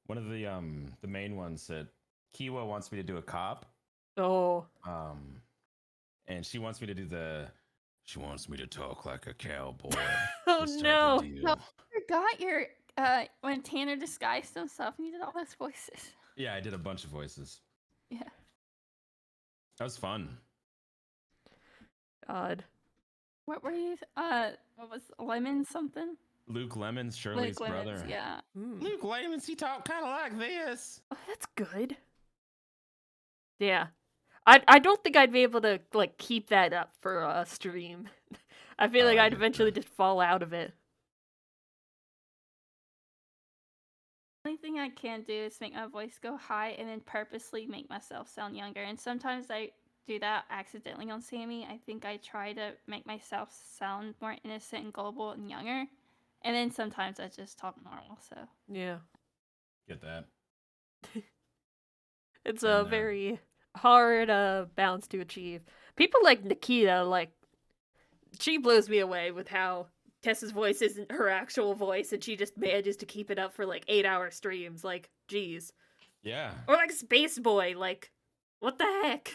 One of the main ones that Kiwa wants me to do a cop. Oh. Um, and she wants me to do she wants me to talk like a cowboy. Oh This type of no. no, deal. I forgot your when Tanner disguised himself and you did all those voices. Yeah, I did a bunch of voices. Yeah. That was fun. God. What were you? What was Lemon something? Luke Lemons, Luke Shirley's Lemons. brother. Yeah. Hmm. Luke Lemons, he talked kind of like this. Oh, that's good. Yeah. I don't think I'd be able to like keep that up for a stream. I feel Oh, like I I'd get eventually that. just fall out of it. Only thing I can do is make my voice go high and then purposely make myself sound younger. And sometimes I do that accidentally on Sammy. I think I try to make myself sound more innocent and gullible and younger. And then sometimes I just talk normal. So Yeah. Get that. It's a Been there. very hard balance to achieve. People like Nikita, like she blows me away with how Tessa's voice isn't her actual voice and she just manages to keep it up for like 8-hour streams. Like, geez. Yeah. Or like Space Boy, like, what the heck?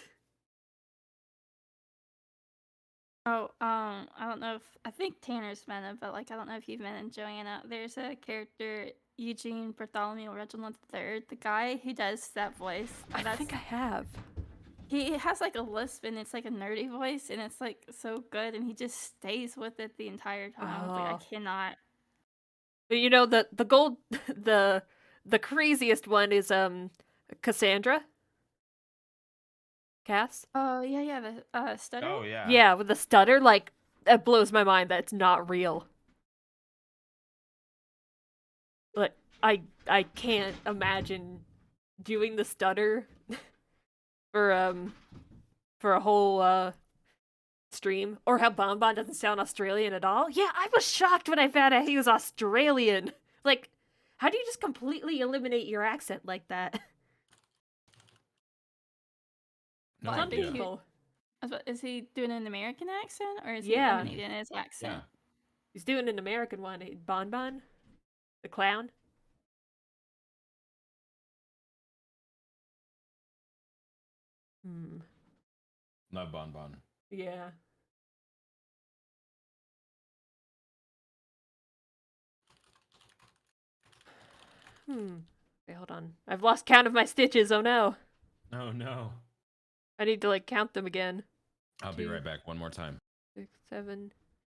oh, I don't know if I think Tanner's met him, but like I don't know if you've met him, Joanna. There's a character Eugene Bartholomew Reginald III, the guy who does that voice. I think I have. He has like a lisp and it's like a nerdy voice and it's like so good and he just stays with it the entire time. I was like, I Oh. cannot. But the gold the craziest one is Cassandra. Cass? Oh yeah, yeah, the stutter. Oh yeah. Yeah, with the stutter, like that blows my mind that it's not real. But I can't imagine doing the stutter for for a whole stream, or how Bonbon doesn't sound Australian at all. Yeah, I was shocked when I found out he was Australian. Like, how do you just completely eliminate your accent like that? No Well, I Some think idea. people. is he doing an American accent or is he Yeah, eliminating his accent? Yeah. he's doing an American one. Bonbon, the clown. Love Bon Bon. Yeah. Wait, hold on. I've lost count of my stitches. Oh no. Oh no. I need to like count them again. I'll be 2, right back one more time. 6, 7,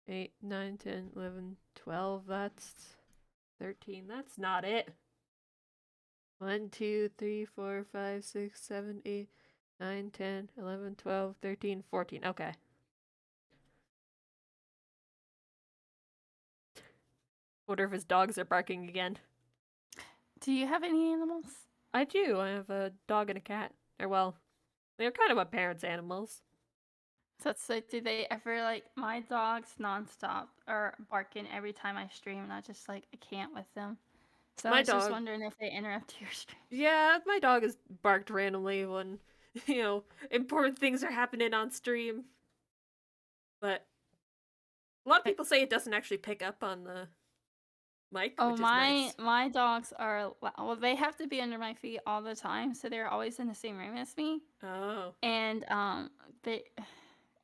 8, 9, 10, 11, 12. That's 13. That's not it. 1, 2, 3, 4, 5, 6, 7, 8, 9, 10, 11, 12, 13, 14. Okay. Wonder if his dogs are barking again. Do you have any animals? I do. I have a dog and a cat. Or well, they're kind of my parents' animals. So it's like, do they ever like my dogs nonstop are barking every time I stream, and I just like I can't with them. So My I was just dog- wondering if they interrupt your stream. Yeah, my dog has barked randomly when, important things are happening on stream. But a lot of people say it doesn't actually pick up on the mic, Oh, which is nice. my dogs are well, they have to be under my feet all the time, so they're always in the same room as me. Oh. And they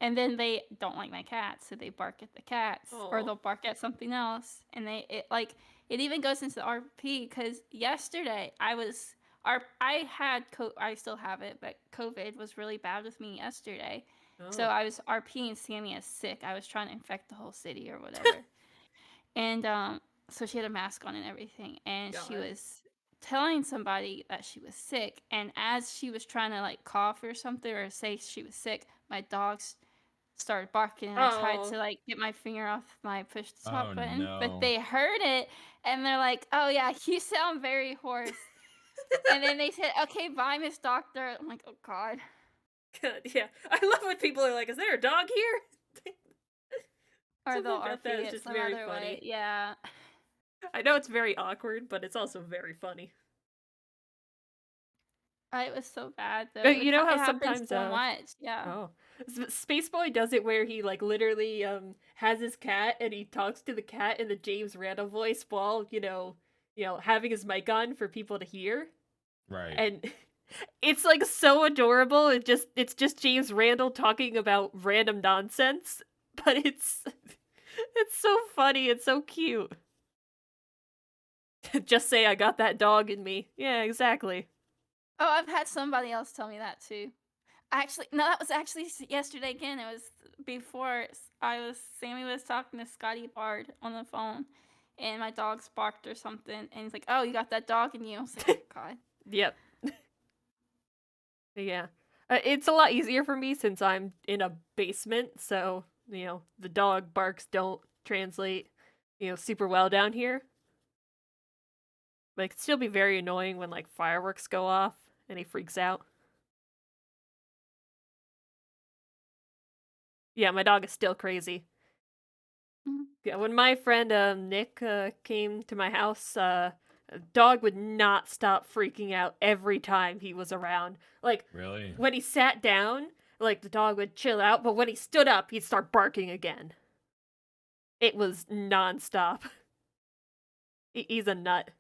and then they don't like my cats, so they bark at the cats or Aw. they'll bark at something else. And it even goes into the RP because yesterday I had I still have it, but COVID was really bad with me yesterday. So Oh. I was RPing Sammy as sick. I was trying to infect the whole city or whatever. And so she had a mask on and everything, and she God. was telling somebody that she was sick. And as she was trying to like cough or something or say she was sick, my dogs started barking, and I tried Oh. to like get my finger off my push to talk Oh button, but no. they heard it and they're like, "Oh yeah, you sound very hoarse." And then they said, "Okay, bye, Miss Doctor." I'm like, "Oh God." God, yeah. I love when people are like, "Is there a dog here?" Or Something they'll about RP that is it just some very other way. funny. Yeah. I know it's very awkward, but it's also very funny. It was so bad though. You know how It happens sometimes so much. Yeah. oh, Spaceboy does it where he like literally has his cat and he talks to the cat in the James Randall voice while having his mic on for people to hear, Right. and it's like so adorable. It's just James Randall talking about random nonsense, but it's so funny. It's so cute. Just say I got that dog in me. Yeah, exactly. Oh, I've had somebody else tell me that too. Actually, no, that was actually yesterday again. It was before Sammy was talking to Scotty Bard on the phone, and my dogs barked or something, and he's like, "Oh, you got that dog in you." I was like, "Oh God." Yep. Yeah. It's a lot easier for me since I'm in a basement, so, the dog barks don't translate, super well down here. But it can still be very annoying when, like, fireworks go off and he freaks out. Yeah, my dog is still crazy. Mhm. Yeah, when my friend Nick came to my house, dog would not stop freaking out every time he was around. Like Really? when he sat down, like the dog would chill out, but when he stood up, he'd start barking again. It was nonstop. He's a nut.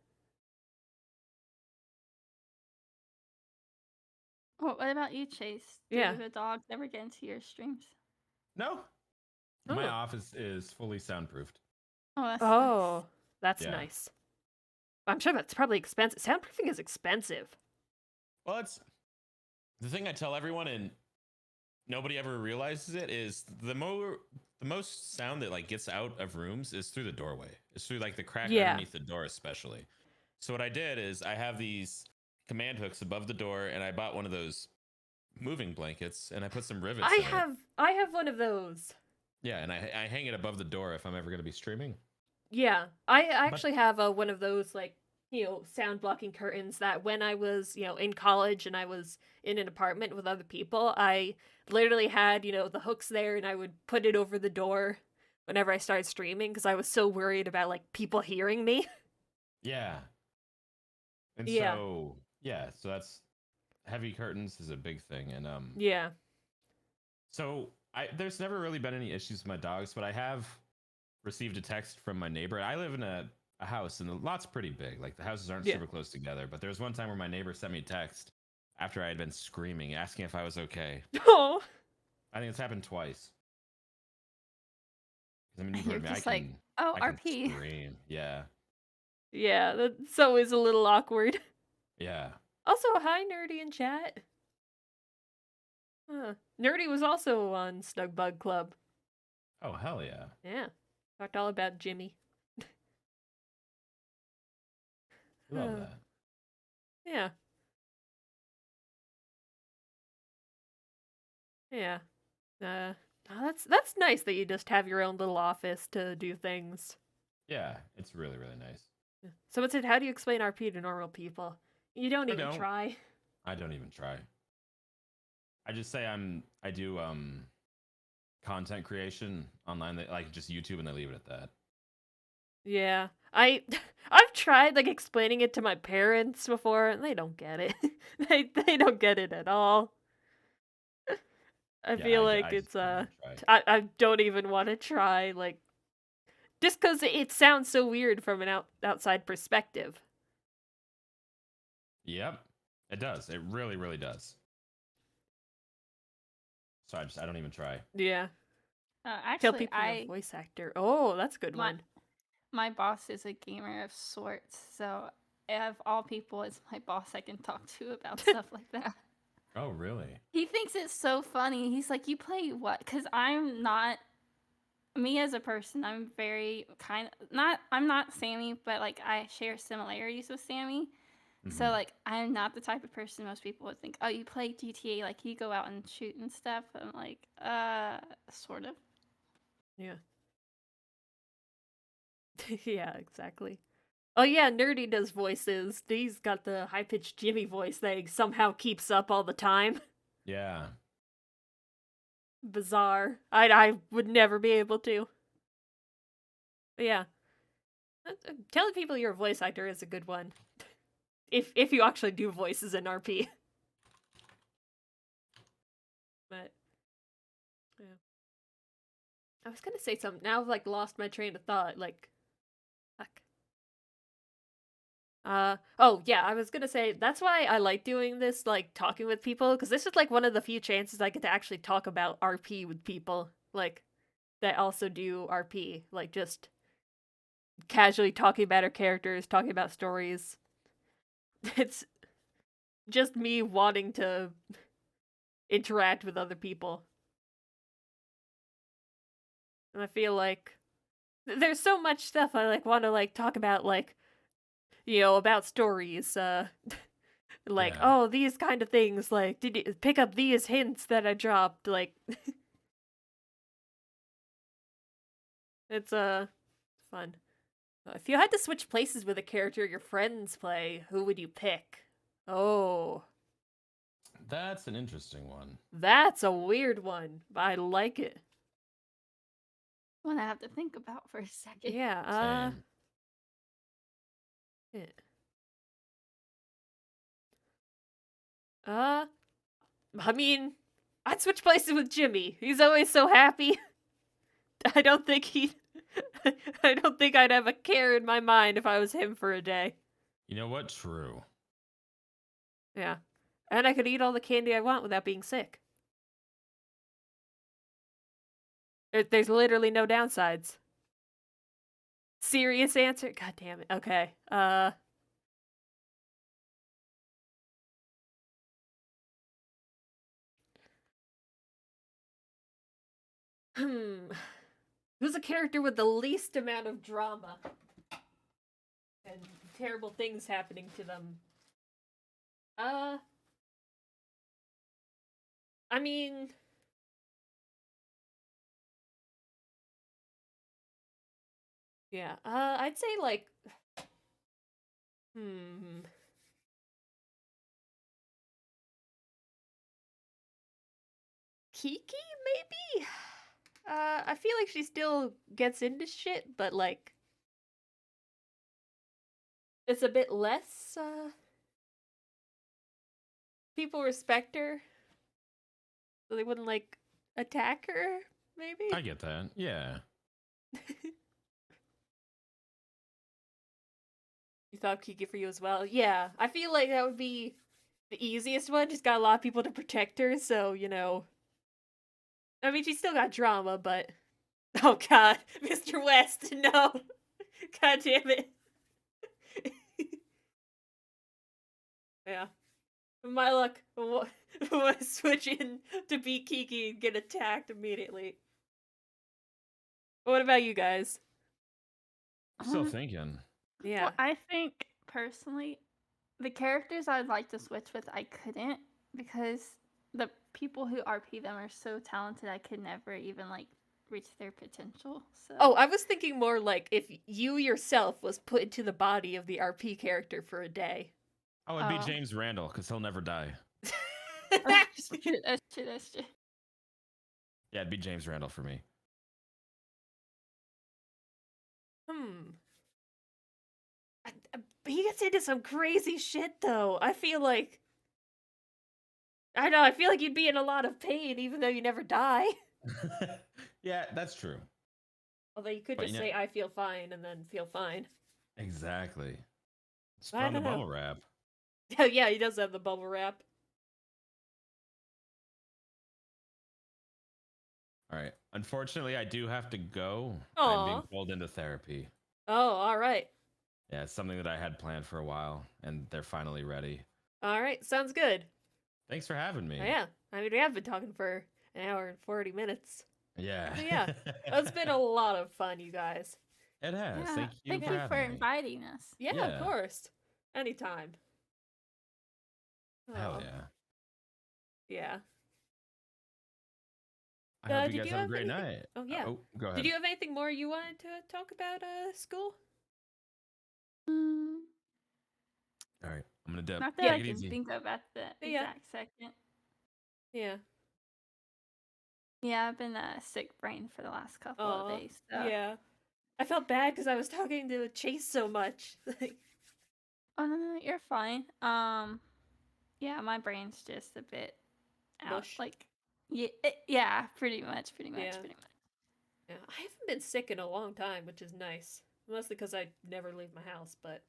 What about you, Chase? Yeah. Do the dogs ever get into your streams? No. Oh. My office is fully soundproofed. Oh, that's Oh, nice. that's Yeah. nice. I'm sure that's probably expensive. Soundproofing is expensive. Well, it's the thing I tell everyone, and nobody ever realizes it, is the most sound that like gets out of rooms is through the doorway. It's through like the crack Yeah. underneath the door, especially. So what I did is I have these command hooks above the door, and I bought one of those moving blankets, and I put some rivets in it. I have one of those. Yeah, and I hang it above the door if I'm ever going to be streaming. Yeah, I actually have one of those like sound blocking curtains that when I was in college and I was in an apartment with other people, I literally had the hooks there and I would put it over the door whenever I started streaming because I was so worried about like people hearing me. Yeah. And Yeah. so that's heavy curtains is a big thing, and Yeah. so there's never really been any issues with my dogs, but I have received a text from my neighbor. I live in a house, and the lot's pretty big. Like the houses aren't Yeah. super close together. But there was one time where my neighbor sent me a text after I had been screaming, asking if I was okay. Oh. I think it's happened twice. 'Cause, I mean, you've You're heard me. just like, oh, I can RP. scream. Yeah. Yeah, that's always a little awkward. Yeah. Also, hi, Nerdy in chat. Huh. Nerdy was also on Snug Bug Club. Oh, hell yeah. Yeah. Talked all about Jimmy. We love Uh, that. yeah. Yeah. That's nice that you just have your own little office to do things. Yeah, it's really, really nice. Yeah. So what's it? How do you explain RP to normal people? You don't I even don't. try. I don't even try. I just say I do content creation online, like just YouTube, and they leave it at that. Yeah. I've tried like explaining it to my parents before and they don't get it. They don't get it at all. I Yeah, feel I like just it's don't even try. I don't even want to try like just cuz it sounds so weird from an outside perspective. Yep, it does. It really, really does. So I don't even try. Yeah. Tell Actually, people you're a voice actor. Oh, that's a good my one. my boss is a gamer of sorts, so of all people, it's my boss I can talk to about stuff like that. Oh, really? He thinks it's so funny. He's like, "You play what?" Because I'm not me as a person. I'm very kind of not. I'm not Sammy, but like I share similarities with Sammy. So Mm-hmm. like I'm not the type of person most people would think, "Oh, you play GTA, like you go out and shoot and stuff." I'm like, sort of. Yeah. Yeah, exactly. Oh yeah, Nerdy does voices. He's got the high-pitched Jimmy voice that he somehow keeps up all the time. Yeah. Bizarre. I would never be able to. But yeah. Telling people you're a voice actor is a good one. If you actually do voices in RP. But yeah. I was gonna say something. Now I've like lost my train of thought. Like fuck. Oh yeah, I was gonna say that's why I like doing this, like talking with people, because this is like one of the few chances I get to actually talk about RP with people, like that also do RP, like just casually talking about our characters, talking about stories. It's just me wanting to interact with other people. And I feel like there's so much stuff I like want to like talk about, like about stories, like Yeah. oh these kind of things, like did you pick up these hints that I dropped, like it's fun. If you had to switch places with a character your friends play, who would you pick? Oh, That's an interesting one. that's a weird one, but I like it. One I have to think about for a second. Yeah, Same. yeah. uh I mean, I'd switch places with Jimmy. He's always so happy. I don't think he I don't think I'd have a care in my mind if I was him for a day. You know what? True. Yeah. And I could eat all the candy I want without being sick. There's literally no downsides. Serious answer? God damn it. Okay. Who's a character with the least amount of drama and terrible things happening to them? I mean, yeah. I'd say like, hmm, Kiki maybe. I feel like she still gets into shit, but like, it's a bit less. People respect her, so they wouldn't like attack her. Maybe. I get that. Yeah. You thought Kiki for you as well? Yeah, I feel like that would be the easiest one. She's got a lot of people to protect her, so I mean, she's still got drama, but oh god, Mr. West, no, god damn it. Yeah, my luck was switching to be Kiki and get attacked immediately. What about you guys? Still Um, thinking. Yeah. well, I think personally, the characters I'd like to switch with, I couldn't because the people who RP them are so talented. I could never even like reach their potential. So. Oh, I was thinking more like if you yourself was put into the body of the RP character for a day. Oh, it'd be James Randall because he'll never die. That's true. That's true. That's true. Yeah, it'd be James Randall for me. He gets into some crazy shit though. I feel like I know. I feel like you'd be in a lot of pain even though you never die. Yeah, that's true. Although you could But just you know- say I feel fine and then feel fine. Exactly. It's I from the don't know. bubble wrap. Oh yeah, he does have the bubble wrap. All right. Unfortunately, I do have to go. Aw. I'm being pulled into therapy. Oh, all right. Yeah, it's something that I had planned for a while, and they're finally ready. All right, sounds good. Thanks for having me. Oh, yeah. I mean, we have been talking for an hour and 40 minutes. Yeah. So, yeah. It's been a lot of fun, you guys. It has. Yeah. Thank you Thank for you having for me. inviting us. Yeah, Yeah. of course. Anytime. Hell Aw. yeah. Yeah. I hope did you guys you have a have great anything- night. Oh, yeah. Go ahead. Did you have anything more you wanted to talk about school? Mm, All right. I'm going to dip. not that Yeah, I Take it can easy. think of at the Yeah. exact second. Yeah. Yeah, I've been sick brain for the last couple of Aw, days. So. yeah. I felt bad because I was talking to Chase so much. Oh no, you're fine. Yeah, my brain's just a bit out. Mush. Like, yeah, pretty much, pretty much, Yeah. pretty much. Yeah, I haven't been sick in a long time, which is nice. Mostly because I never leave my house, but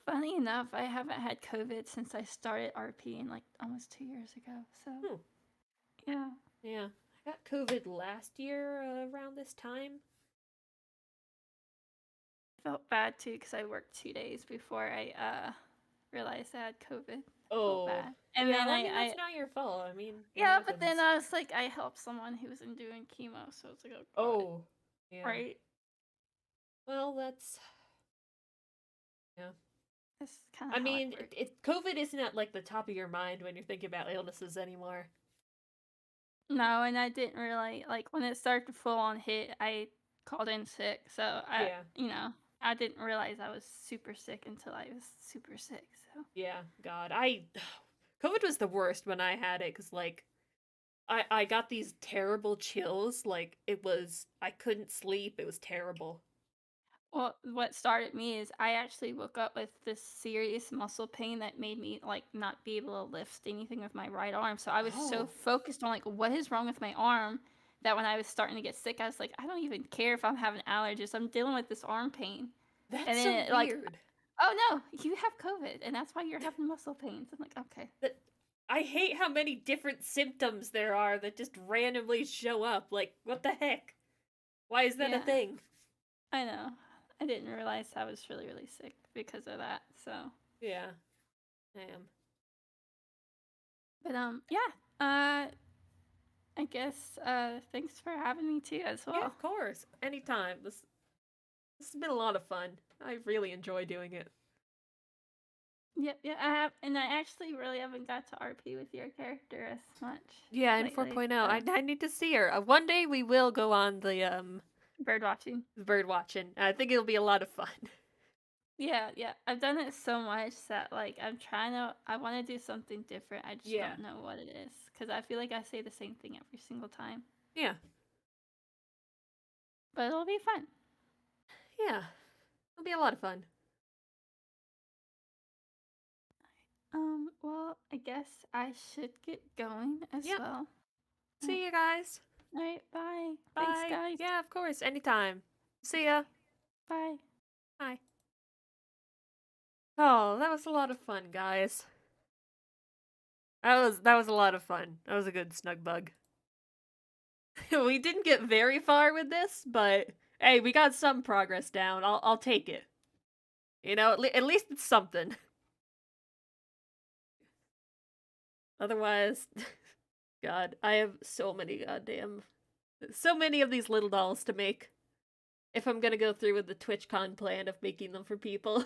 Funny enough, I haven't had COVID since I started RPing like almost 2 years ago. So, yeah. yeah. I got COVID last year around this time. Felt bad too because I worked 2 days before I realized I had COVID. Oh, Felt bad. And yeah, then well, I mean, that's not your fault. I mean, it yeah, but then happens. I was like, I helped someone who was doing chemo, so it's like, oh, God. Oh, yeah. Right. Well, that's yeah. That's kind of. I mean, COVID isn't at like the top of your mind when you're thinking about illnesses anymore. No, and I didn't really like when it started to full on hit. I called in sick, so I didn't realize I was super sick until I was super sick. So Yeah, God, COVID was the worst when I had it because like I got these terrible chills. Like I couldn't sleep. It was terrible. well, what started me is I actually woke up with this serious muscle pain that made me like not be able to lift anything with my right arm. So I was so Oh. focused on like what is wrong with my arm that when I was starting to get sick, I was like, I don't even care if I'm having allergies. I'm dealing with this arm pain. That's And so then it, like, weird. oh no, you have COVID, and that's why you're having muscle pains. I'm like, okay. I hate how many different symptoms there are that just randomly show up. Like, what the heck? Why is that a Yeah. thing? I know. I didn't realize I was really, really sick because of that. So, Yeah, I am. but yeah. I guess thanks for having me too as well. Yeah, of course. Anytime. This has been a lot of fun. I really enjoy doing it. Yep, yeah, I have, and I actually really haven't got to RP with your character as much. Yeah, in lately, 4.0, so. I need to see her. One day we will go on the Bird watching. bird watching. I think it'll be a lot of fun. Yeah, yeah. I've done it so much that like I want to do something different. I just Yeah. don't know what it is because I feel like I say the same thing every single time. Yeah. But it'll be fun. Yeah. It'll be a lot of fun. Well, I guess I should get going as Yep. well. See you guys. All right, bye. Bye. Thanks, guys. Yeah, of course. Anytime. See ya. Bye. Bye. Oh, that was a lot of fun, guys. That was a lot of fun. That was a good snug bug. We didn't get very far with this, but hey, we got some progress down. I'll take it. You know, at least it's something. Otherwise, God, I have so many so many of these little dolls to make. If I'm gonna go through with the TwitchCon plan of making them for people.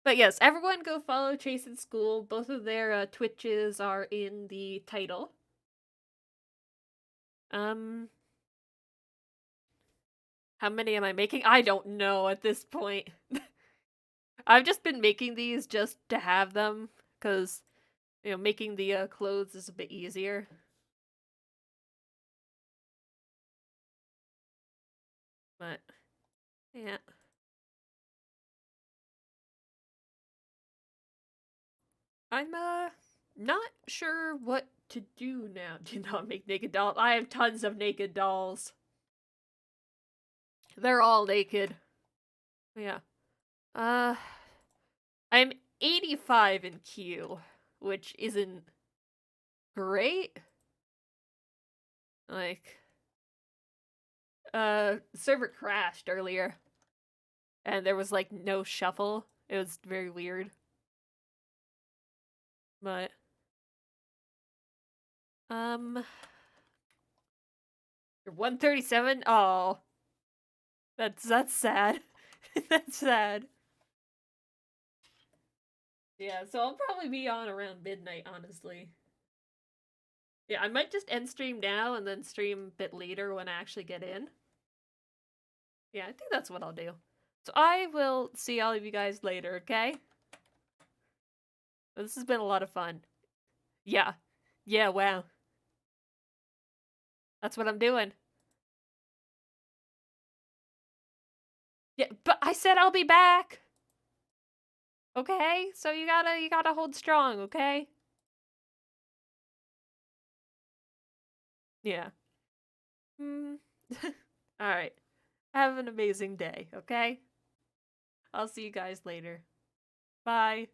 But yes, everyone go follow Chase and School. Both of their Twitches are in the title. How many am I making? I don't know at this point. I've just been making these just to have them, because, you know, making the clothes is a bit easier. But, yeah. I'm, not sure what to do now. Do not make naked dolls. I have tons of naked dolls. They're all naked. Yeah. I'm 85 in Q, which isn't great. Like, server crashed earlier, and there was, like, no shuffle. It was very weird. But, you're 137? Oh. That's sad. That's sad. Yeah, so I'll probably be on around midnight, honestly. Yeah, I might just end stream now and then stream a bit later when I actually get in. Yeah, I think that's what I'll do. So I will see all of you guys later, okay? This has been a lot of fun. Yeah. Yeah, wow. That's what I'm doing. Yeah, but I said I'll be back. Okay? So you gotta hold strong, okay? Yeah. Alright. Have an amazing day, okay? I'll see you guys later. Bye.